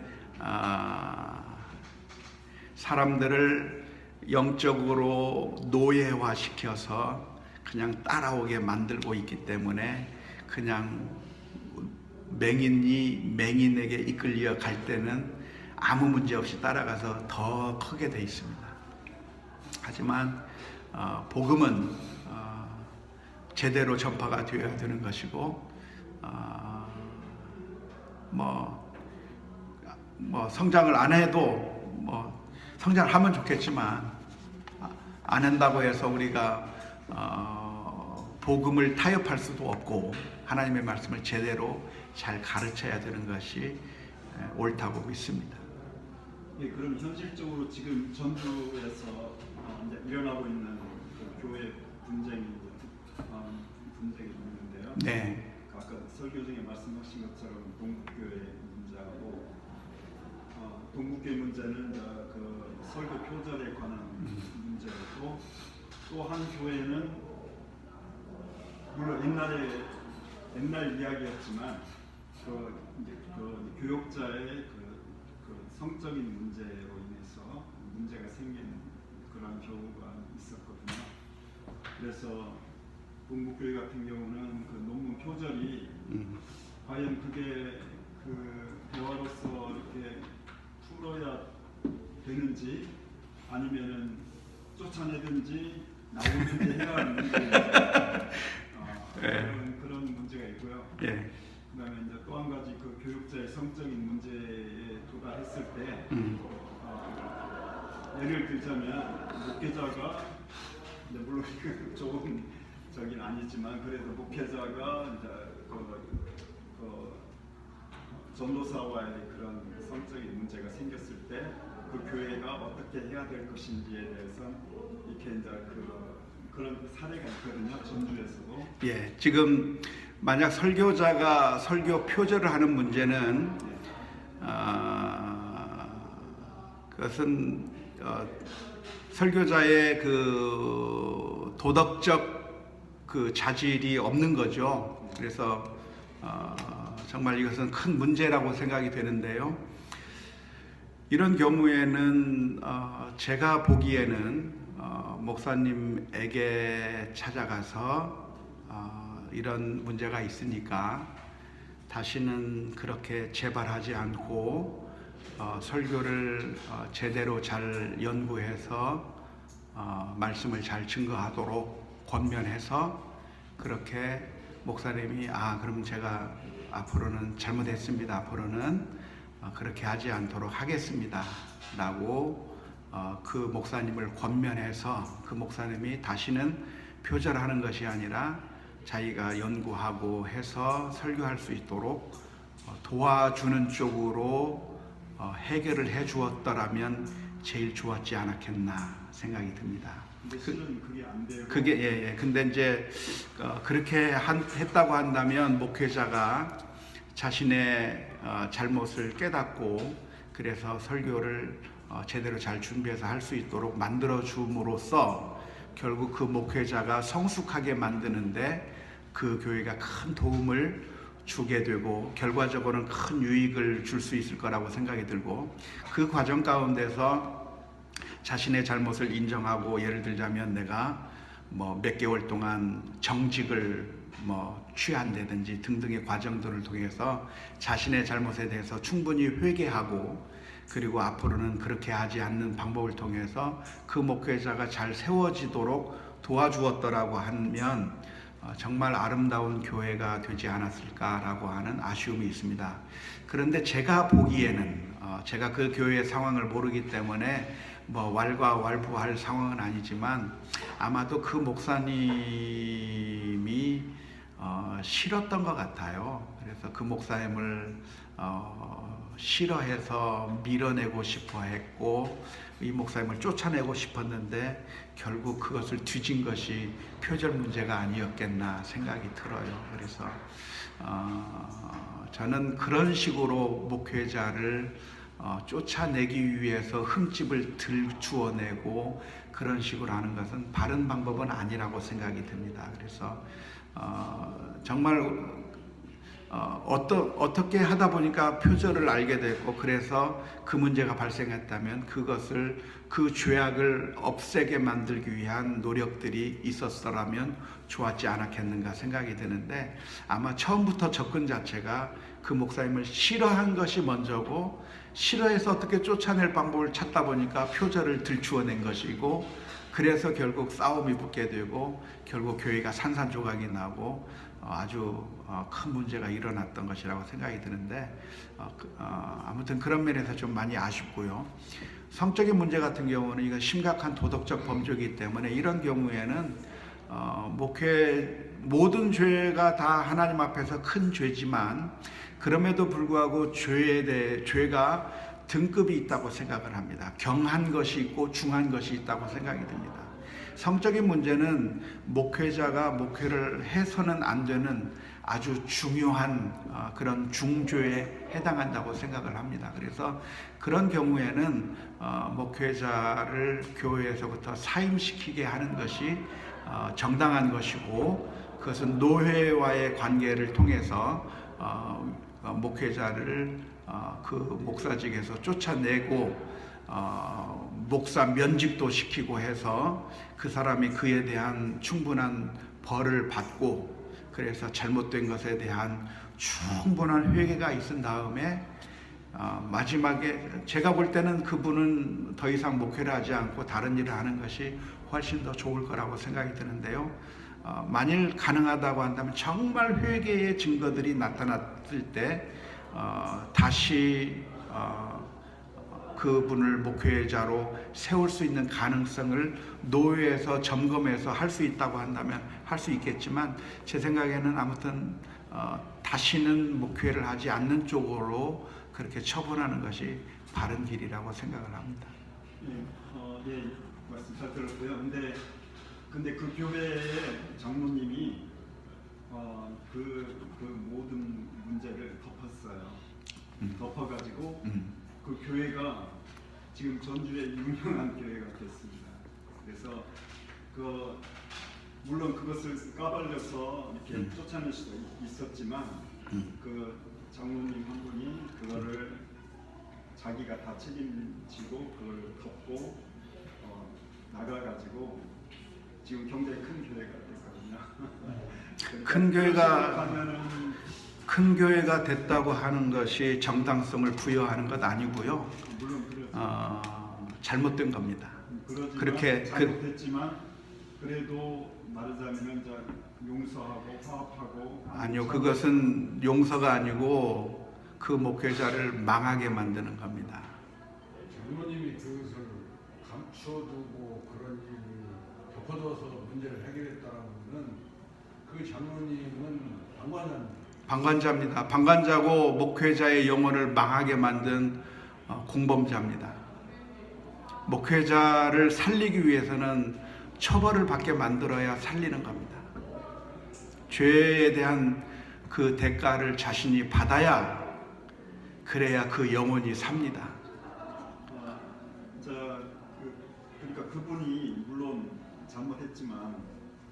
사람들을 영적으로 노예화시켜서 그냥 따라오게 만들고 있기 때문에 그냥 맹인이 맹인에게 이끌려 갈 때는 아무 문제 없이 따라가서 더 크게 돼 있습니다. 하지만 복음은 제대로 전파가 되어야 되는 것이고, 뭐 성장을 안 해도 뭐 성장을 하면 좋겠지만 안 한다고 해서 우리가 복음을 타협할 수도 없고 하나님의 말씀을 제대로 잘 가르쳐야 되는 것이 옳다고 믿습니다. 예, 그럼 현실적으로 지금 전주에서 이제 일어나고 있는 그 교회 분쟁이 있는데요. 네. 아까 설교 중에 말씀하신 것처럼 동국교회 문제하고 동국교회 문제는 이제 그 설교 표절에 관한 문제였고, 또 한 교회는 물론 옛날 이야기였지만 그 교역자의 그 성적인 문제로 인해서 문제가 생긴 그런 경우가 있었거든요. 그래서 동국교회 같은 경우는 그 논문 표절이 과연 그게 그 대화로서 이렇게 풀어야 되는지 아니면은 쫓아내든지 나오든지 해야 하는 문제인지 그런 문제가 있고요. 예. 그다음에 이제 또 한 가지 그 교육자의 성적인 문제에 도달했을 때 예를 들자면 목회자가 물론 좋은 적인 아니지만 그래도 목회자가 이제 그 전도사와의 그런 성적인 문제가 생겼을 때 그 교회가 어떻게 해야 될 것인지에 대해서 이렇게 이제 그런 사례가 있거든요. 전주에서도. 예. 지금 만약 설교자가 설교 표절을 하는 문제는 그것은 설교자의 그 도덕적 그 자질이 없는 거죠. 그래서 정말 이것은 큰 문제라고 생각이 되는데요. 이런 경우에는 제가 보기에는 목사님에게 찾아가서 이런 문제가 있으니까 다시는 그렇게 재발하지 않고 설교를 제대로 잘 연구해서 말씀을 잘 증거하도록 권면해서 그렇게 목사님이 그럼 제가 앞으로는 잘못했습니다. 앞으로는 그렇게 하지 않도록 하겠습니다. 라고 그 목사님을 권면해서 그 목사님이 다시는 표절하는 것이 아니라 자기가 연구하고 해서 설교할 수 있도록 도와주는 쪽으로 해결을 해 주었더라면 제일 좋았지 않았겠나 생각이 듭니다. 근데 실은 그게 안 돼요. 그게 근데 이제 그렇게 했다고 한다면 목회자가 자신의 잘못을 깨닫고 그래서 설교를 제대로 잘 준비해서 할 수 있도록 만들어 줌으로써 결국 그 목회자가 성숙하게 만드는데 그 교회가 큰 도움을 주게 되고 결과적으로는 큰 유익을 줄 수 있을 거라고 생각이 들고, 그 과정 가운데서 자신의 잘못을 인정하고, 예를 들자면 내가 뭐 몇 개월 동안 정직을 취한다든지 등등의 과정들을 통해서 자신의 잘못에 대해서 충분히 회개하고, 그리고 앞으로는 그렇게 하지 않는 방법을 통해서 그 목회자가 잘 세워지도록 도와주었더라고 하면 정말 아름다운 교회가 되지 않았을까라고 하는 아쉬움이 있습니다. 그런데 제가 보기에는 제가 그 교회의 상황을 모르기 때문에 뭐 왈가왈부할 상황은 아니지만 아마도 그 목사님이 싫었던 것 같아요. 그래서 그 목사님을 싫어해서 밀어내고 싶어 했고 이 목사님을 쫓아내고 싶었는데 결국 그것을 뒤진 것이 표절 문제가 아니었겠나 생각이 들어요. 그래서 저는 그런 식으로 목회자를 쫓아내기 위해서 흠집을 들추어내고 그런 식으로 하는 것은 바른 방법은 아니라고 생각이 듭니다. 그래서 정말 어떻게 하다 보니까 표절을 알게 됐고 그래서 그 문제가 발생했다면 그것을 그 죄악을 없애게 만들기 위한 노력들이 있었더라면 좋았지 않았겠는가 생각이 드는데 아마 처음부터 접근 자체가 그 목사님을 싫어한 것이 먼저고 싫어해서 어떻게 쫓아낼 방법을 찾다 보니까 표절을 들추어낸 것이고 그래서 결국 싸움이 붙게 되고 결국 교회가 산산조각이 나고 아주 큰 문제가 일어났던 것이라고 생각이 드는데 아무튼 그런 면에서 좀 많이 아쉽고요. 성적인 문제 같은 경우는 이건 심각한 도덕적 범죄이기 때문에 이런 경우에는 모든 죄가 다 하나님 앞에서 큰 죄지만 그럼에도 불구하고 죄가 등급이 있다고 생각을 합니다. 경한 것이 있고 중한 것이 있다고 생각이 듭니다. 성적인 문제는 목회자가 목회를 해서는 안 되는 아주 중요한 그런 중죄에 해당한다고 생각을 합니다. 그래서 그런 경우에는 목회자를 교회에서부터 사임시키게 하는 것이 정당한 것이고 그것은 노회와의 관계를 통해서 목회자를 그 목사직에서 쫓아내고 목사 면직도 시키고 해서 그 사람이 그에 대한 충분한 벌을 받고 그래서 잘못된 것에 대한 충분한 회개가 있은 다음에 마지막에 제가 볼 때는 그분은 더 이상 목회를 하지 않고 다른 일을 하는 것이 훨씬 더 좋을 거라고 생각이 드는데요. 만일 가능하다고 한다면 정말 회개의 증거들이 나타났을 때 다시 그분을 목회자로 세울 수 있는 가능성을 노회에서 점검해서 할 수 있다고 한다면 할 수 있겠지만 제 생각에는 아무튼 다시는 목회를 하지 않는 쪽으로 그렇게 처분하는 것이 바른 길이라고 생각을 합니다. 예, 말씀 잘 들었고요. 근데 그 교회의 장로님이 그 모든 문제를 덮었어요. 덮어가지고 그 교회가 지금 전주에 유명한 교회가 됐습니다. 그래서 물론 그것을 까발려서 이렇게 쫓아낼 수도 있었지만 그 장로님 한 분이 그거를 자기가 다 책임지고 그걸 덮고 나가가지고 지금 굉장히 큰 교회가 됐거든요. 큰 교회가 됐다고 하는 것이 정당성을 부여하는 것 아니고요. 물론 잘못된 겁니다. 그렇게 잘못했지만 그래도 말하자면 용서하고 화합하고 아니요, 그것은 용서가 아니고 그 목회자를 망하게 만드는 겁니다. 장로님이 그것을 감춰두고 그런 일을 덮어둬서 문제를 해결했다라는 그 장로님은 방관자입니다. 방관자고 목회자의 영혼을 망하게 만든 공범자입니다. 목회자를 살리기 위해서는 처벌을 받게 만들어야 살리는 겁니다. 죄에 대한 그 대가를 자신이 받아야 그래야 그 영혼이 삽니다. 그러니까 그분이 물론 잘못했지만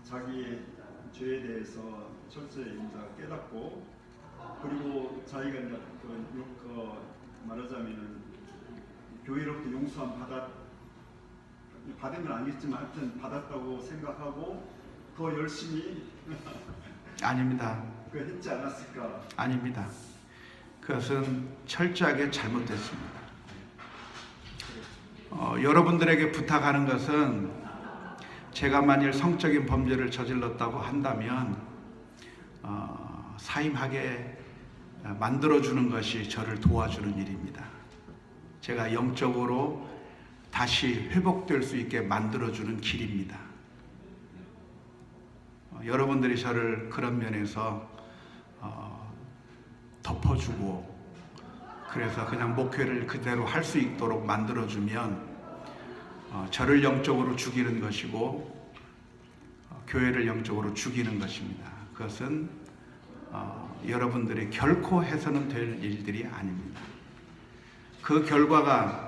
자기의 죄에 대해서 철저히 깨닫고 그리고 자기가 이제 말하자면은 교회로부터 용서함 받은 건 아니겠지만 하여튼 받았다고 생각하고 더 열심히 아닙니다. 했지 않았을까? 아닙니다. 그것은 철저하게 잘못됐습니다. 여러분들에게 부탁하는 것은 제가 만일 성적인 범죄를 저질렀다고 한다면 사임하게 만들어주는 것이 저를 도와주는 일입니다. 제가 영적으로 다시 회복될 수 있게 만들어주는 길입니다. 여러분들이 저를 그런 면에서 덮어주고 그래서 그냥 목회를 그대로 할 수 있도록 만들어주면 저를 영적으로 죽이는 것이고 교회를 영적으로 죽이는 것입니다. 그것은 여러분들이 결코 해서는 될 일들이 아닙니다. 그 결과가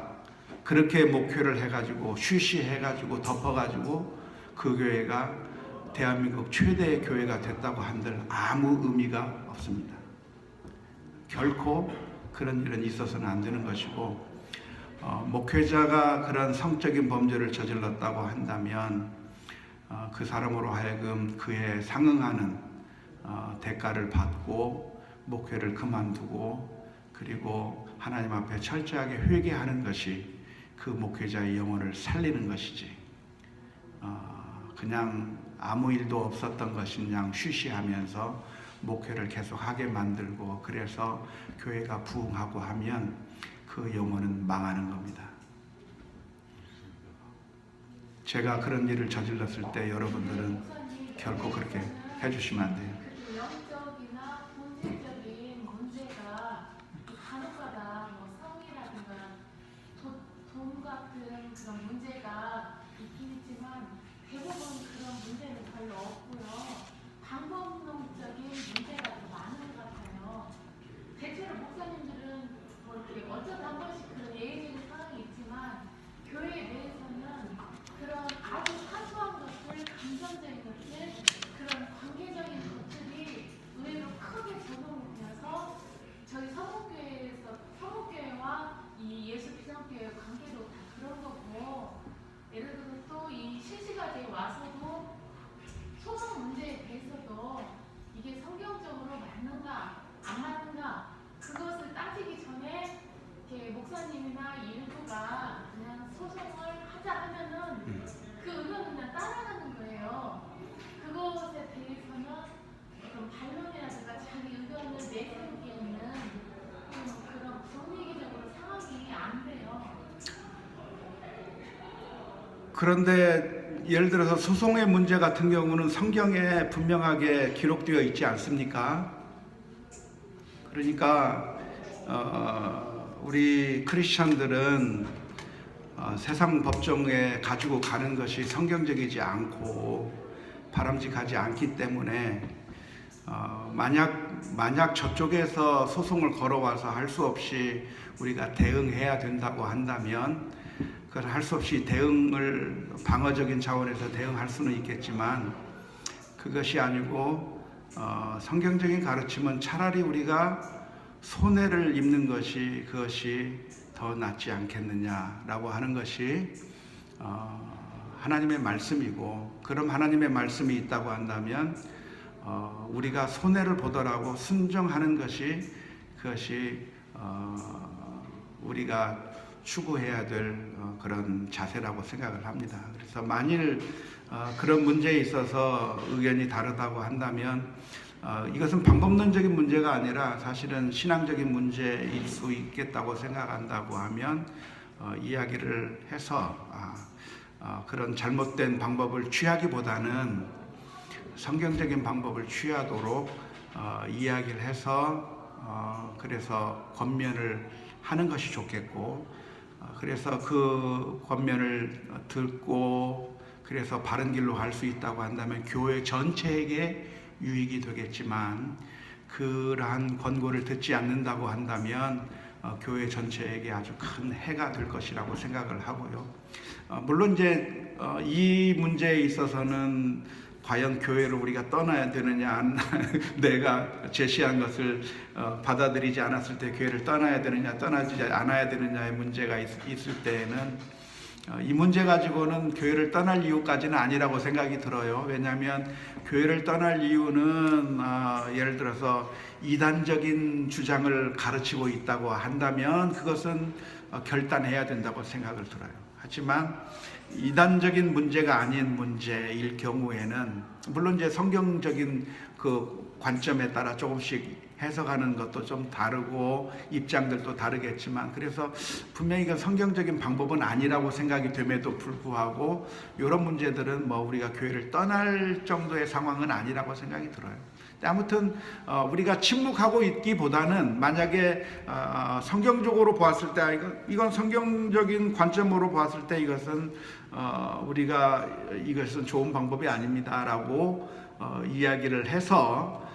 그렇게 목회를 해가지고 쉬쉬해가지고 덮어가지고 그 교회가 대한민국 최대의 교회가 됐다고 한들 아무 의미가 없습니다. 결코 그런 일은 있어서는 안 되는 것이고 목회자가 그런 성적인 범죄를 저질렀다고 한다면 그 사람으로 하여금 그에 상응하는 대가를 받고 목회를 그만두고 그리고 하나님 앞에 철저하게 회개하는 것이 그 목회자의 영혼을 살리는 것이지 그냥 아무 일도 없었던 것인 그냥 쉬쉬하면서 목회를 계속하게 만들고 그래서 교회가 부흥하고 하면 그 영혼은 망하는 겁니다. 제가 그런 일을 저질렀을 때 여러분들은 결코 그렇게 해주시면 안 돼요. 그 영적이나 본질적인 문제가 간혹가다 뭐 성이라든가 돈 같은 그런 문제가 있긴 있지만 대부분 그런 문제는 별로 없고요. 방법론적인 문제가 더 많은 것 같아요. 대체로 목사님들은 뭐 이렇게 어쩌다 한 번씩 그런 예외적인 상황이 있지만 교회 내에서는 그런 아주 사소한 것들, 감정적인 것들, 그런 관계적인 것들이 의외로 크게 적용이 되어서 저희 서목교회와 이 예수피성교회 관계도 다 그런 거고 예를 들어서 또 이 실시간에 와서도 소송 문제에 대해서도 이게 성경적으로 맞는가 안 맞는가 그것을 따지기 전에 이렇게 목사님이나 일부가 그냥 소송을 하자 하면은 그 의견은 그냥 따라가는 거예요. 그것에 대해서는 어떤 반론이라든가 자기 의견을 내세우기에는 좀 그런 분위기적으로 상황이 안 돼요. 그런데 예를 들어서 소송의 문제 같은 경우는 성경에 분명하게 기록되어 있지 않습니까? 그러니까 우리 크리스천들은 세상 법정에 가지고 가는 것이 성경적이지 않고 바람직하지 않기 때문에 만약 저쪽에서 소송을 걸어와서 할 수 없이 우리가 대응해야 된다고 한다면 그걸 할 수 없이 대응을 방어적인 차원에서 대응할 수는 있겠지만 그것이 아니고 성경적인 가르침은 차라리 우리가 손해를 입는 것이 그것이 더 낫지 않겠느냐라고 하는 것이 하나님의 말씀이고 그럼 하나님의 말씀이 있다고 한다면 우리가 손해를 보더라도 순종하는 것이 그것이 우리가 추구해야 될 그런 자세라고 생각을 합니다. 그래서 만일 그런 문제에 있어서 의견이 다르다고 한다면 이것은 방법론적인 문제가 아니라 사실은 신앙적인 문제일 수 있겠다고 생각한다고 하면 이야기를 해서 그런 잘못된 방법을 취하기보다는 성경적인 방법을 취하도록 이야기를 해서 그래서 권면을 하는 것이 좋겠고 그래서 그 권면을 듣고 그래서 바른 길로 갈 수 있다고 한다면 교회 전체에게 유익이 되겠지만 그러한 권고를 듣지 않는다고 한다면 교회 전체에게 아주 큰 해가 될 것이라고 생각을 하고요. 물론 이제 이 문제에 있어서는 과연 교회를 우리가 떠나야 되느냐, 내가 제시한 것을 받아들이지 않았을 때 교회를 떠나야 되느냐, 떠나지 않아야 되느냐의 문제가 있을 때에는 이 문제 가지고는 교회를 떠날 이유까지는 아니라고 생각이 들어요. 왜냐하면 교회를 떠날 이유는 예를 들어서 이단적인 주장을 가르치고 있다고 한다면 그것은 결단해야 된다고 생각을 들어요. 하지만 이단적인 문제가 아닌 문제일 경우에는 물론 이제 성경적인 그 관점에 따라 조금씩 해석하는 것도 좀 다르고 입장들도 다르겠지만, 그래서 분명히 이건 성경적인 방법은 아니라고 생각이 됨에도 불구하고 이런 문제들은 뭐 우리가 교회를 떠날 정도의 상황은 아니라고 생각이 들어요. 아무튼 우리가 침묵하고 있기보다는 만약에 성경적으로 보았을 때 이건 성경적인 관점으로 보았을 때 이것은 우리가 이것은 좋은 방법이 아닙니다라고 이야기를 해서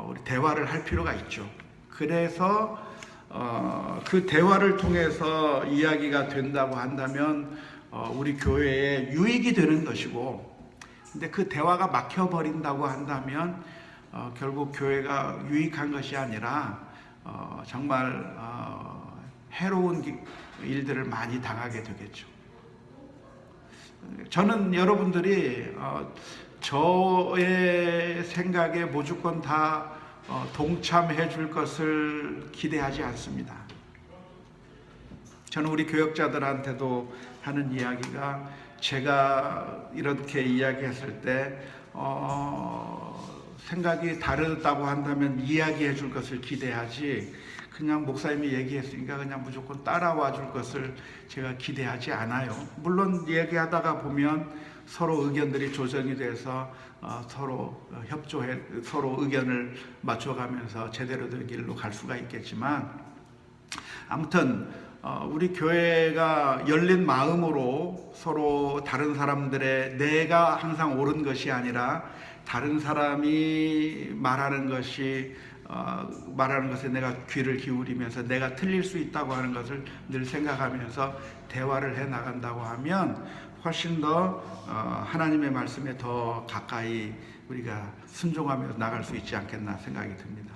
우리 대화를 할 필요가 있죠. 그래서 그 대화를 통해서 이야기가 된다고 한다면 우리 교회에 유익이 되는 것이고, 근데 그 대화가 막혀버린다고 한다면 결국 교회가 유익한 것이 아니라 정말 해로운 일들을 많이 당하게 되겠죠. 저는 여러분들이 저의 생각에 무조건 다 동참해 줄 것을 기대하지 않습니다. 저는 우리 교역자들한테도 하는 이야기가, 제가 이렇게 이야기했을 때 생각이 다르다고 한다면 이야기해 줄 것을 기대하지, 그냥 목사님이 얘기했으니까 그냥 무조건 따라와 줄 것을 제가 기대하지 않아요. 물론 얘기하다가 보면 서로 의견들이 조정이 돼서 서로 협조해 서로 의견을 맞춰가면서 제대로 된 길로 갈 수가 있겠지만, 아무튼 우리 교회가 열린 마음으로 서로 다른 사람들의, 내가 항상 옳은 것이 아니라 다른 사람이 말하는 것에 내가 귀를 기울이면서 내가 틀릴 수 있다고 하는 것을 늘 생각하면서 대화를 해 나간다고 하면 훨씬 더 하나님의 말씀에 더 가까이 우리가 순종하며 나갈 수 있지 않겠나 생각이 듭니다.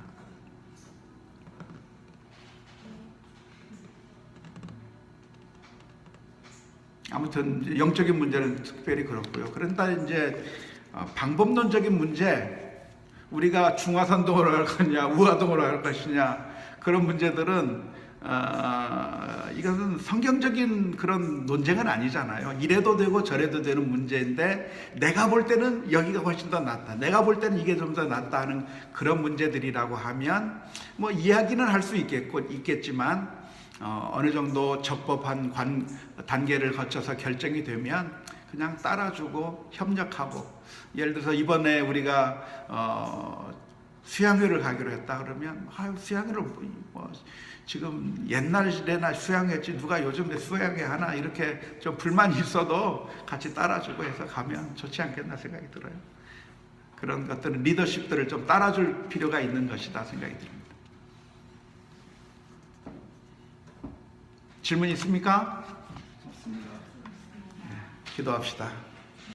아무튼 영적인 문제는 특별히 그렇고요. 그런데 이제 방법론적인 문제, 우리가 중화산동으로 할 거냐 우화동으로 할 것이냐, 그런 문제들은 이것은 성경적인 그런 논쟁은 아니잖아요. 이래도 되고 저래도 되는 문제인데, 내가 볼 때는 여기가 훨씬 더 낫다, 내가 볼 때는 이게 좀 더 낫다 하는 그런 문제들이라고 하면 뭐 이야기는 할 수 있겠지만 어느 정도 적법한 단계를 거쳐서 결정이 되면 그냥 따라주고 협력하고, 예를 들어서 이번에 우리가 수양회를 가기로 했다 그러면 수양회를 지금 옛날에나 수양회했지 누가 요즘에 수양회 하나, 이렇게 좀 불만이 있어도 같이 따라주고 해서 가면 좋지 않겠나 생각이 들어요. 그런 것들은 리더십들을 좀 따라줄 필요가 있는 것이다 생각이 듭니다. 질문 있습니까? 좋습니다. 기도합시다.